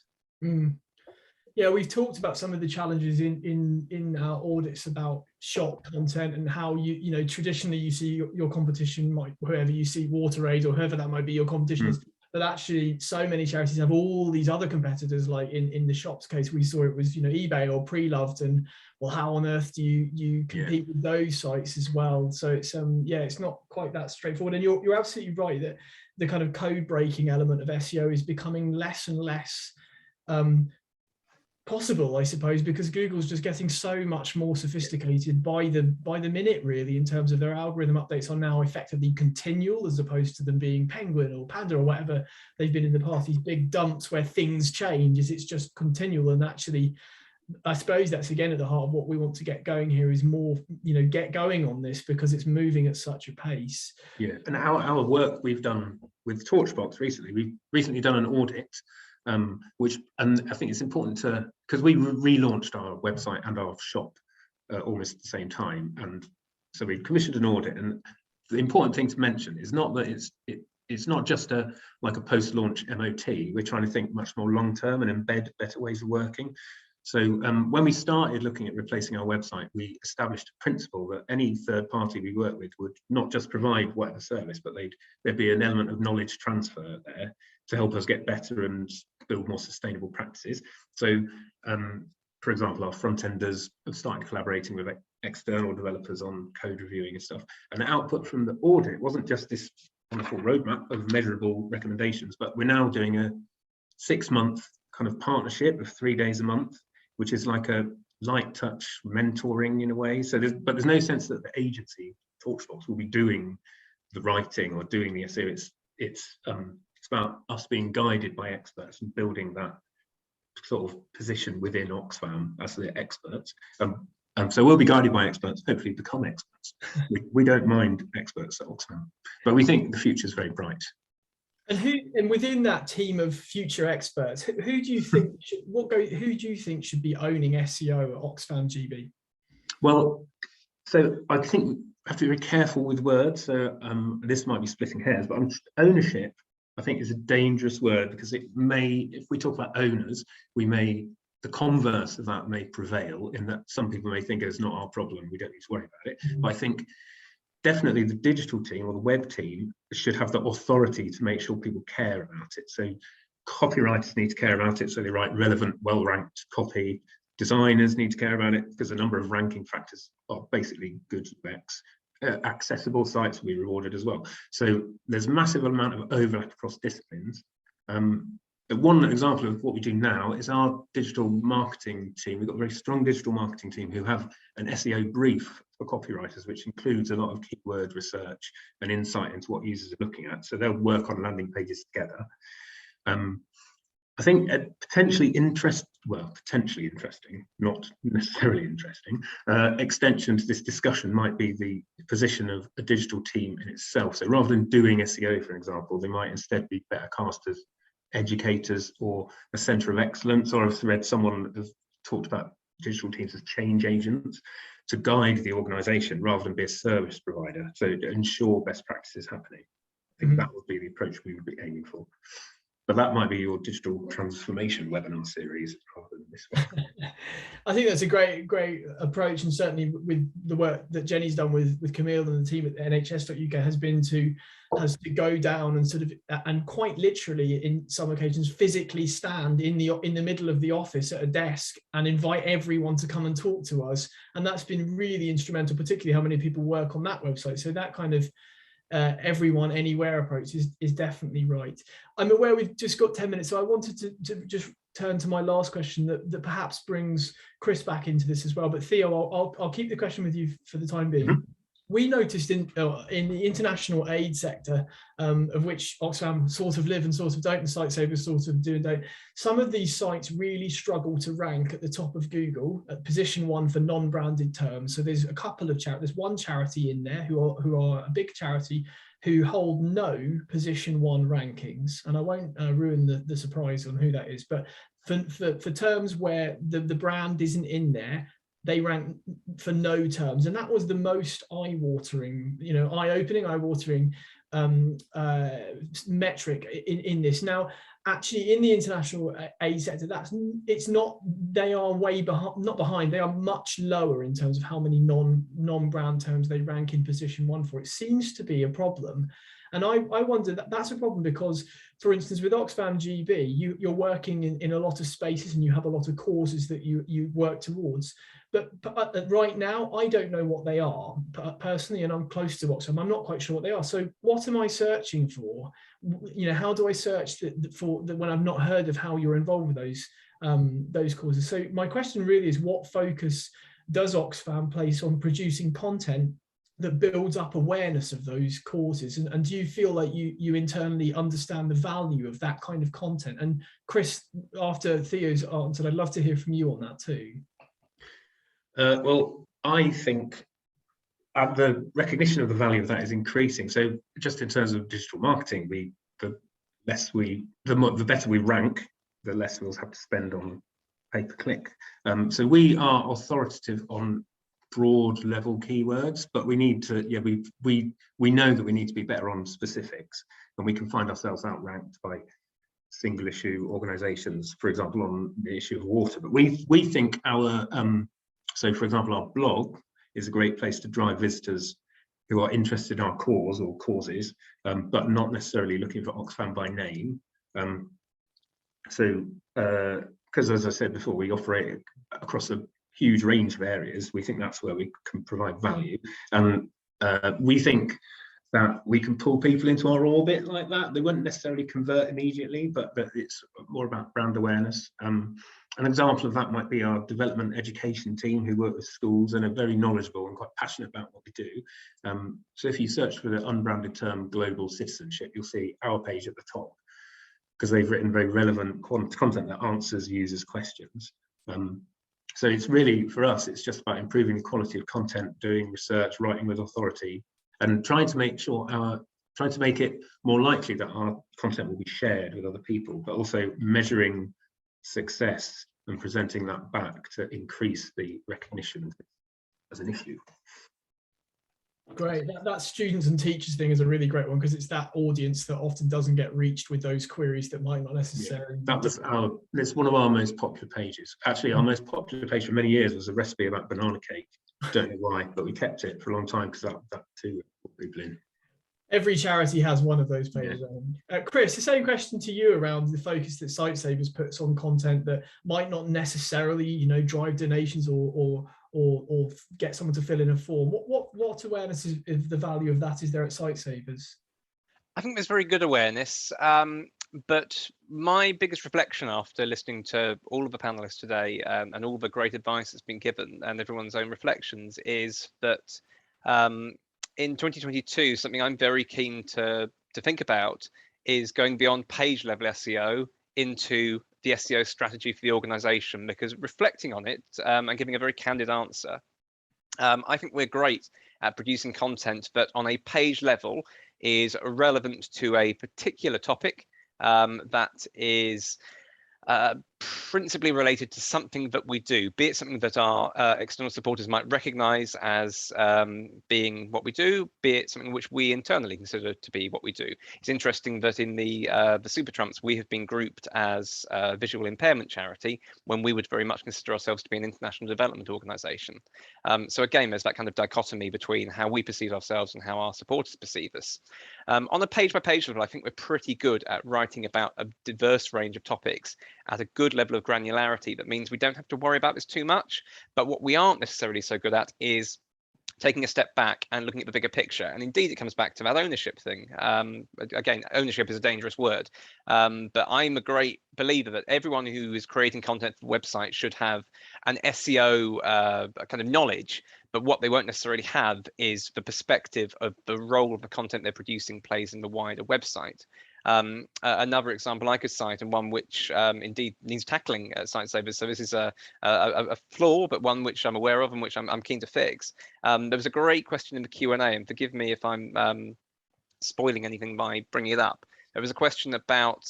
Speaker 2: Yeah, we've talked about some of the challenges in our audits about shop content, and how you know traditionally you see your competition, might whoever you see, WaterAid or whoever that might be your competition is, but actually so many charities have all these other competitors. Like in the shops case, we saw it was, you know, eBay or Pre-Loved, and well, how on earth do you compete with those sites as well? So it's yeah, it's not quite that straightforward. And you're absolutely right that the kind of code breaking element of SEO is becoming less and less possible, I suppose, because Google's just getting so much more sophisticated by the minute, really, in terms of their algorithm updates are now effectively continual, as opposed to them being Penguin or Panda or whatever they've been in the past, these big dumps where things change. It's just continual. And actually, I suppose that's again at the heart of what we want to get going here, is more, you know, get going on this, because it's moving at such a pace.
Speaker 6: Yeah, and our work we've done with Torchbox recently, we've recently done an audit, which, and I think it's important to, because we relaunched our website and our shop almost at the same time, and so we commissioned an audit. And the important thing to mention is not that it's not just like a post-launch MOT. We're trying to think much more long-term and embed better ways of working. So when we started looking at replacing our website, we established a principle that any third party we work with would not just provide whatever service, but there'd be an element of knowledge transfer there to help us get better and build more sustainable practices. So, for example, our front-enders have started collaborating with external developers on code reviewing and stuff. And the output from the audit wasn't just this wonderful roadmap of measurable recommendations, but we're now doing a 6-month kind of partnership of 3 days a month, which is like a light touch mentoring in a way. So there's no sense that the agency, Torchbox, will be doing the writing or doing the SEO. It's about us being guided by experts and building that sort of position within Oxfam as the experts. So we'll be guided by experts, hopefully become experts. We don't mind experts at Oxfam, but we think the future is very bright.
Speaker 2: And within that team of future experts, who do you think should be owning SEO at Oxfam GB?
Speaker 6: Well, so I think we have to be very careful with words. So this might be splitting hairs, but ownership, I think, is a dangerous word, because it may, if we talk about owners, the converse of that may prevail, in that some people may think it's not our problem, we don't need to worry about it. But I think definitely the digital team or the web team should have the authority to make sure people care about it. So copywriters need to care about it, so they write relevant, well-ranked copy. Designers need to care about it, because a number of ranking factors are basically good specs. Accessible sites will be rewarded as well. So there's a massive amount of overlap across disciplines. One example of what we do now is our digital marketing team. We've got a very strong digital marketing team who have an SEO brief for copywriters, which includes a lot of keyword research and insight into what users are looking at. So they'll work on landing pages together. I think potentially interesting, not necessarily interesting, extension to this discussion might be the position of a digital team in itself. So rather than doing SEO, for example, they might instead be better cast as educators or a centre of excellence, or I've read someone has talked about digital teams as change agents to guide the organisation rather than be a service provider, so to ensure best practices happening. I think that would be the approach we would be aiming for. But that might be your digital transformation webinar series rather than this one.
Speaker 2: I think that's a great approach, and certainly with the work that Jenny's done with Camille and the team at NHS.uk has to go down and sort of, and quite literally in some occasions physically stand in the middle of the office at a desk and invite everyone to come and talk to us, and that's been really instrumental, particularly how many people work on that website. So that kind of everyone anywhere approach is definitely right. I'm aware we've just got 10 minutes, so I wanted to just turn to my last question that perhaps brings Chris back into this as well. But Theo, I'll keep the question with you for the time being. Mm-hmm. We noticed in the international aid sector, of which Oxfam sort of live and sort of don't, and Sightsavers sort of do and don't, some of these sites really struggle to rank at the top of Google at position 1 for non-branded terms. So there's a couple of charities, there's one charity in there who are a big charity who hold no position 1 rankings, and I won't ruin the surprise on who that is, but for terms where the brand isn't in there, they rank for no terms, and that was the most eye-watering, eye-watering metric in this. Now, actually, in the international aid sector, they are way behind, not behind, they are much lower in terms of how many non-brand terms they rank in position 1 for. It seems to be a problem. And I wonder that's a problem because, for instance, with Oxfam GB, you're working in a lot of spaces and you have a lot of causes that you work towards. But right now, I don't know what they are personally, and I'm close to Oxfam. I'm not quite sure what they are. So what am I searching for? How do I search for when I've not heard of how you're involved with those causes? So my question really is, what focus does Oxfam place on producing content that builds up awareness of those causes, and do you feel like you internally understand the value of that kind of content? And Chris, after Theo's answer, I'd love to hear from you on that too.
Speaker 6: Well, I think the recognition of the value of that is increasing. So just in terms of digital marketing, the better we rank, the less we'll have to spend on pay-per-click. So we are authoritative on broad level keywords, but we need to, we know that we need to be better on specifics, and we can find ourselves outranked by single issue organisations, for example, on the issue of water. But we think our so for example, our blog is a great place to drive visitors who are interested in our cause or causes, but not necessarily looking for Oxfam by name. Because as I said before, we operate across a huge range of areas. We think that's where we can provide value, and we think that we can pull people into our orbit like that. They won't necessarily convert immediately, but it's more about brand awareness. An example of that might be our development education team who work with schools and are very knowledgeable and quite passionate about what we do. So if you search for the unbranded term global citizenship, you'll see our page at the top, because they've written very relevant content that answers users' questions. So it's really, for us, it's just about improving the quality of content, doing research, writing with authority, and trying to make it more likely that our content will be shared with other people, but also measuring success and presenting that back to increase the recognition as an issue.
Speaker 2: Great. That students and teachers thing is a really great one, because it's that audience that often doesn't get reached with those queries that might not necessarily.
Speaker 6: Yeah, it's one of our most popular pages. Actually, our most popular page for many years was a recipe about banana cake. Don't know why, but we kept it for a long time because that too put people in.
Speaker 2: Every charity has one of those pages. Yeah. Chris, the same question to you around the focus that Sightsavers puts on content that might not necessarily, drive donations or get someone to fill in a form. What awareness of the value of that is there at Sightsavers?
Speaker 3: I think there's very good awareness, but my biggest reflection after listening to all of the panelists today and all the great advice that's been given and everyone's own reflections is that in 2022, something I'm very keen to think about is going beyond page level SEO into the SEO strategy for the organisation, because reflecting on it and giving a very candid answer, I think we're great at producing content that on a page level is relevant to a particular topic that is principally related to something that we do, be it something that our external supporters might recognize as being what we do, be it something which we internally consider to be what we do. It's interesting that in the Super Trumps, we have been grouped as a visual impairment charity when we would very much consider ourselves to be an international development organization. So again, there's that kind of dichotomy between how we perceive ourselves and how our supporters perceive us. On a page-by-page level, I think we're pretty good at writing about a diverse range of topics at a good level of granularity. That means we don't have to worry about this too much. But what we aren't necessarily so good at is taking a step back and looking at the bigger picture. And indeed, it comes back to that ownership thing. Again, ownership is a dangerous word, but I'm a great believer that everyone who is creating content for websites should have an SEO kind of knowledge, but what they won't necessarily have is the perspective of the role of the content they're producing plays in the wider website. Another example I could cite, and one which indeed needs tackling at Site Savers. So this is a flaw, but one which I'm aware of and which I'm keen to fix. There was a great question in the Q&A, and forgive me if I'm spoiling anything by bringing it up. There was a question about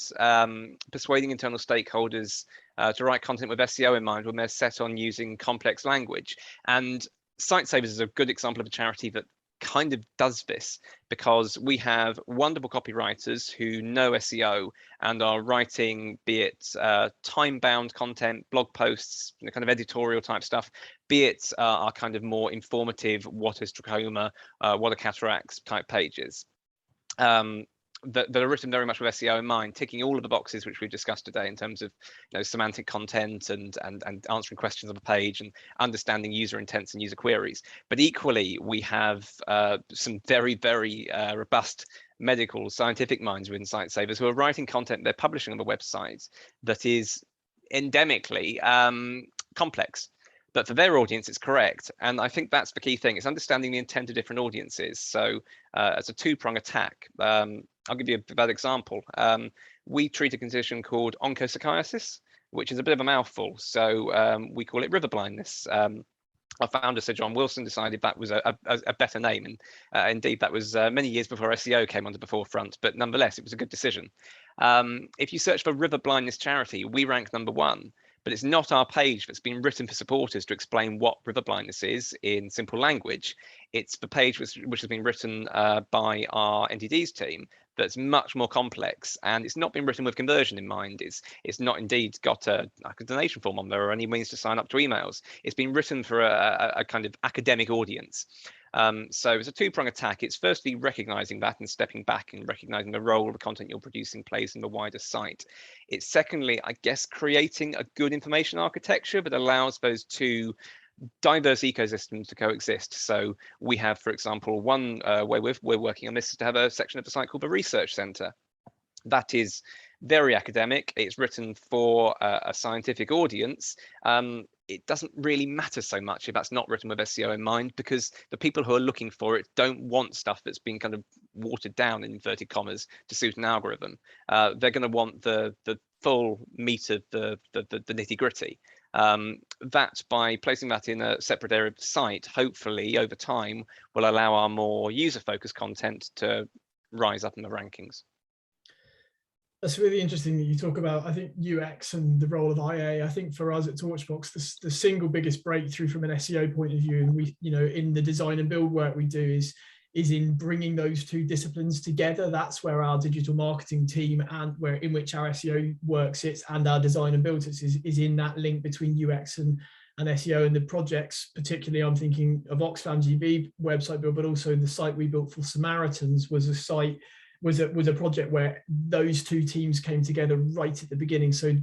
Speaker 3: persuading internal stakeholders to write content with SEO in mind when they're set on using complex language. And Site Savers is a good example of a charity that kind of does this, because we have wonderful copywriters who know SEO and are writing, be it time-bound content, blog posts, kind of editorial type stuff, be it our kind of more informative, what is trachoma, what are cataracts type pages. That are written very much with SEO in mind, ticking all of the boxes which we've discussed today in terms of semantic content and answering questions on a page and understanding user intents and user queries. But equally, we have some very, very robust medical scientific minds within Site Savers who are writing content they're publishing on the website that is endemically complex. But for their audience, it's correct. And I think that's the key thing. It's understanding the intent of different audiences. So as a two-prong attack, I'll give you a bad example. We treat a condition called onchocerciasis, which is a bit of a mouthful. So we call it river blindness. Our founder, Sir John Wilson, decided that was a better name. And indeed, that was many years before SEO came onto the forefront. But nonetheless, it was a good decision. If you search for river blindness charity, we rank #1. But it's not our page that's been written for supporters to explain what river blindness is in simple language. It's the page which has been written by our NTDs team that's much more complex, and it's not been written with conversion in mind. It's not indeed got a donation form on there or any means to sign up to emails. It's been written for a kind of academic audience. So it's a two-prong attack. It's firstly recognizing that and stepping back and recognizing the role the content you're producing plays in the wider site. It's secondly, I guess, creating a good information architecture that allows those two diverse ecosystems to coexist. So we have, for example, one way we're working on this is to have a section of the site called the Research Centre. That is very academic. It's written for a scientific audience. It doesn't really matter so much if that's not written with SEO in mind, because the people who are looking for it don't want stuff that's been kind of watered down in inverted commas to suit an algorithm. They're going to want the full meat of the nitty gritty. That by placing that in a separate area of the site, hopefully over time will allow our more user-focused content to rise up in the rankings.
Speaker 2: That's really interesting that you talk about, I think, UX and the role of IA. I think for us at Torchbox, the single biggest breakthrough from an SEO point of view, and we, in the design and build work we do is in bringing those two disciplines together. That's where our digital marketing team and in which our SEO work sits, and our design and build sits is in that link between UX and SEO. And the projects, particularly I'm thinking of Oxfam GB website build, but also the site we built for Samaritans was a project where those two teams came together right at the beginning. So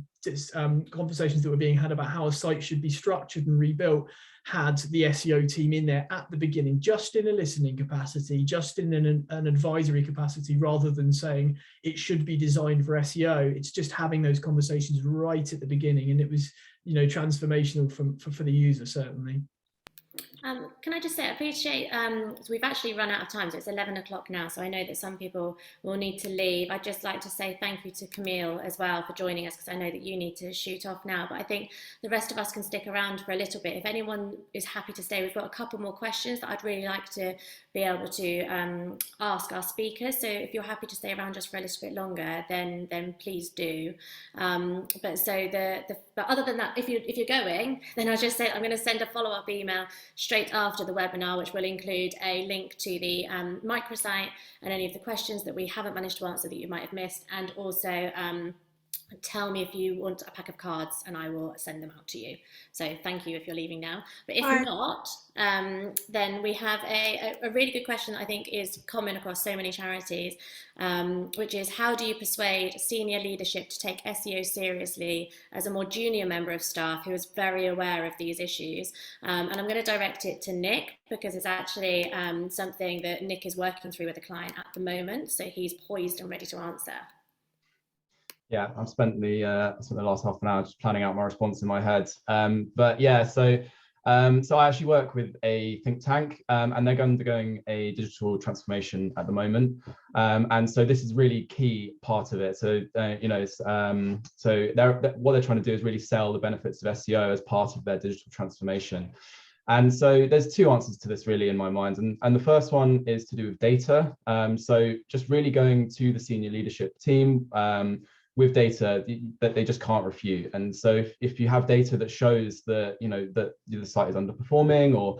Speaker 2: conversations that were being had about how a site should be structured and rebuilt had the SEO team in there at the beginning, just in a listening capacity, just in an advisory capacity, rather than saying it should be designed for SEO. It's just having those conversations right at the beginning, and it was transformational for the user, certainly.
Speaker 1: Can I just say, I appreciate, so we've actually run out of time, so it's 11 o'clock now, so I know that some people will need to leave. I'd just like to say thank you to Camille as well for joining us, because I know that you need to shoot off now, but I think the rest of us can stick around for a little bit. If anyone is happy to stay, we've got a couple more questions that I'd really like to be able to ask our speakers, so if you're happy to stay around just for a little bit longer, then please do. But other than that, if you're going, then I'll just say I'm going to send a follow-up email straight after the webinar, which will include a link to the microsite and any of the questions that we haven't managed to answer that you might have missed, and also tell me if you want a pack of cards and I will send them out to you. So thank you if you're leaving now. But if not, then we have a really good question that I think is common across so many charities, which is, how do you persuade senior leadership to take SEO seriously as a more junior member of staff who is very aware of these issues? And I'm going to direct it to Nick, because it's actually something that Nick is working through with a client at the moment. So he's poised and ready to answer.
Speaker 7: Yeah, I've spent the last half an hour just planning out my response in my head. But yeah, so I actually work with a think tank, and they're undergoing a digital transformation at the moment. And so this is really key part of it. So what they're trying to do is really sell the benefits of SEO as part of their digital transformation. And so there's two answers to this really in my mind. And the first one is to do with data. So just really going to the senior leadership team with data that they just can't refute. And so if you have data that shows that, that the site is underperforming, or,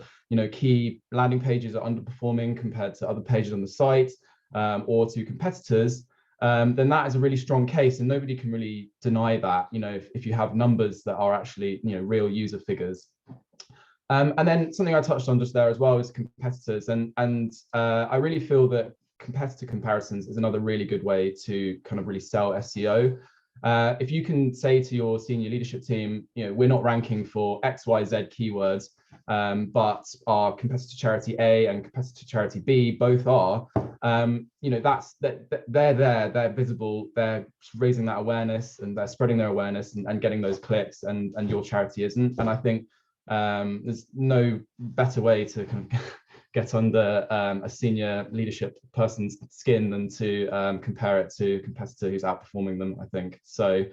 Speaker 7: key landing pages are underperforming compared to other pages on the site, or to competitors, then that is a really strong case, and nobody can really deny that, if you have numbers that are actually, real user figures. And then something I touched on just there as well is competitors. And I really feel that competitor comparisons is another really good way to kind of really sell SEO. If you can say to your senior leadership team, we're not ranking for XYZ keywords, but our competitor charity A and competitor charity B both are, they're there, they're visible, they're raising that awareness and they're spreading their awareness and getting those clicks, and your charity isn't. And I think there's no better way to kind of get under a senior leadership person's skin than to compare it to a competitor who's outperforming them, I think. So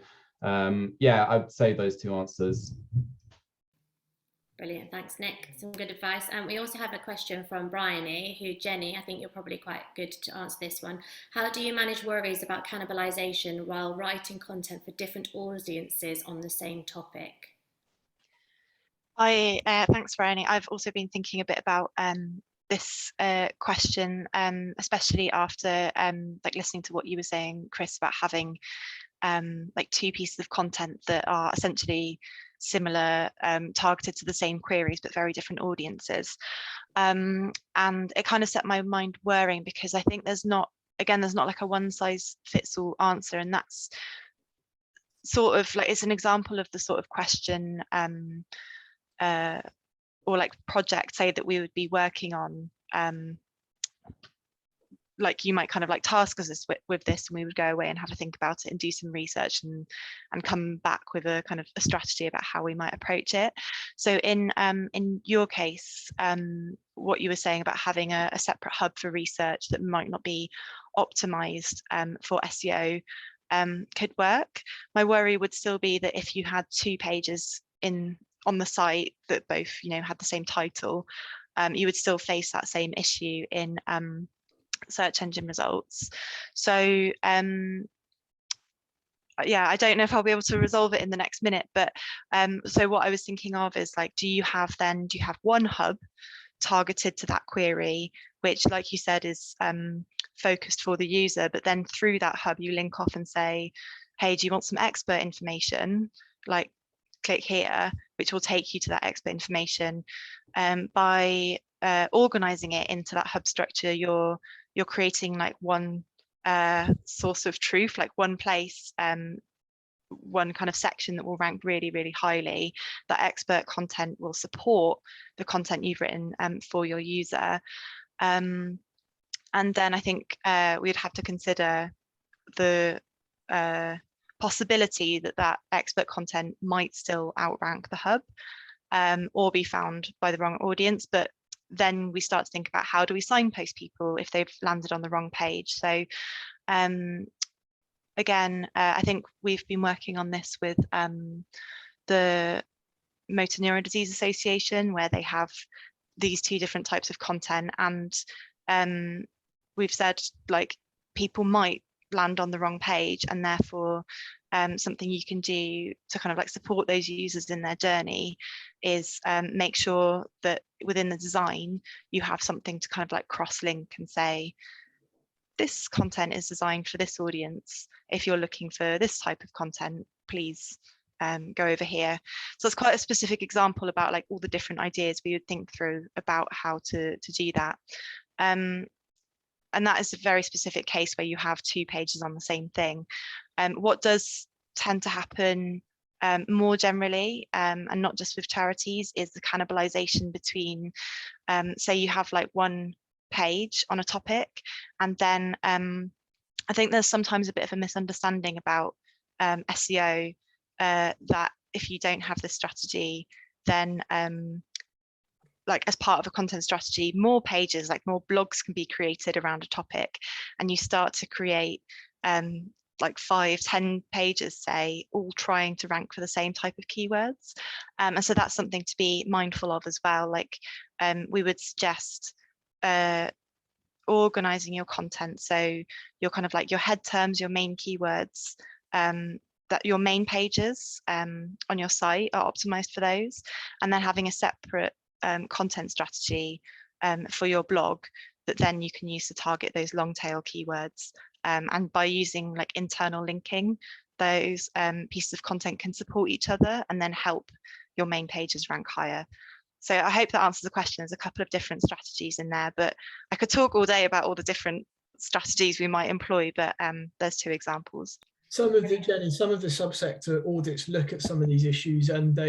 Speaker 7: yeah, I'd say those two answers.
Speaker 1: Brilliant, thanks Nick, some good advice. And we also have a question from Bryony, who, Jenny, I think you're probably quite good to answer this one. How do you manage worries about cannibalization while writing content for different audiences on the same topic?
Speaker 5: Thanks, Bryony. I've also been thinking a bit about this question, especially after listening to what you were saying, Chris, about having two pieces of content that are essentially similar, targeted to the same queries but very different audiences. And it kind of set my mind worrying, because I think there's not like a one size fits all answer, and that's sort of like, it's an example of the sort of question or like project, say, that we would be working on, like you might kind of like task us with this, and we would go away and have a think about it and do some research and come back with a kind of a strategy about how we might approach it. So in your case, what you were saying about having a separate hub for research that might not be optimized for SEO could work. My worry would still be that if you had two pages on the site that both had the same title, you would still face that same issue in search engine results. So yeah, I don't know if I'll be able to resolve it in the next minute, but so what I was thinking of is, like, do you have one hub targeted to that query, which, like you said, is focused for the user, but then through that hub you link off and say, hey, do you want some expert information? Like, click here, which will take you to that expert information. By organizing it into that hub structure, you're creating like one source of truth, like one place, one kind of section that will rank really, really highly. That expert content will support the content you've written for your user. And then I think we'd have to consider the possibility that expert content might still outrank the hub. or be found by the wrong audience. But then we start to think about, how do we signpost people if they've landed on the wrong page? So again, I think we've been working on this with the Motor Neuron Disease Association, where they have these two different types of content, and we've said, like, people might land on the wrong page, and therefore something you can do to kind of like support those users in their journey is make sure that within the design you have something to kind of like cross-link and say, this content is designed for this audience. If you're looking for this type of content, please go over here. So it's quite a specific example about like all the different ideas we would think through about how to do that. And that is a very specific case where you have two pages on the same thing. What does tend to happen more generally, and not just with charities, is the cannibalization between, say you have like one page on a topic, and then I think there's sometimes a bit of a misunderstanding about SEO, that if you don't have this strategy, then like as part of a content strategy, more pages, like more blogs can be created around a topic, and you start to create like 5-10 pages, say, all trying to rank for the same type of keywords. And so that's something to be mindful of as well. Like we would suggest organizing your content, so your kind of like your head terms, your main keywords, that your main pages on your site are optimized for those, and then having a separate content strategy for your blog that then you can use to target those long tail keywords. And by using like internal linking, those pieces of content can support each other and then help your main pages rank higher. So I hope that answers the question. There's a couple of different strategies in there, but I could talk all day about all the different strategies we might employ, but there's two examples.
Speaker 2: Some of the subsector audits look at some of these issues, and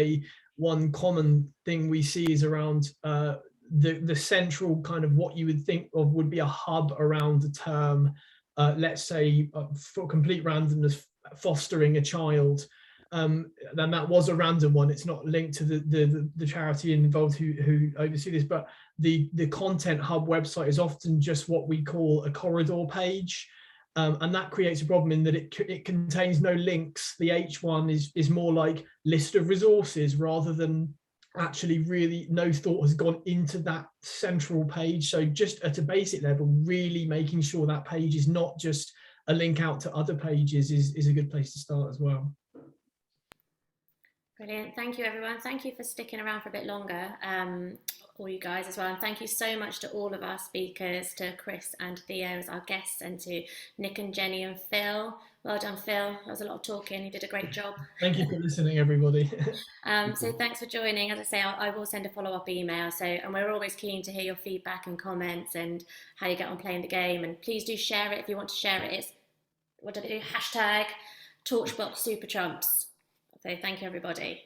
Speaker 2: one common thing we see is around the central kind of what you would think of would be a hub around the term, let's say for complete randomness, fostering a child. Then that was a random one. It's not linked to the charity involved who oversee this, but the content hub website is often just what we call a corridor page. And that creates a problem in that it contains no links. The H1 is more like list of resources rather than actually really no thought has gone into that central page. So just at a basic level, really making sure that page is not just a link out to other pages is a good place to start as well.
Speaker 1: Brilliant. Thank you, everyone. Thank you for sticking around for a bit longer, all you guys as well. And thank you so much to all of our speakers, to Chris and Theo as our guests, and to Nick and Jenny and Phil. Well done, Phil. That was a lot of talking. You did a great job.
Speaker 2: Thank you for listening, everybody.
Speaker 1: So thanks for joining. As I say, I will send a follow-up email. And we're always keen to hear your feedback and comments and how you get on playing the game. And please do share it if you want to share it. It's, what do they do? # Torchbox Super Trumps. So thank you, everybody.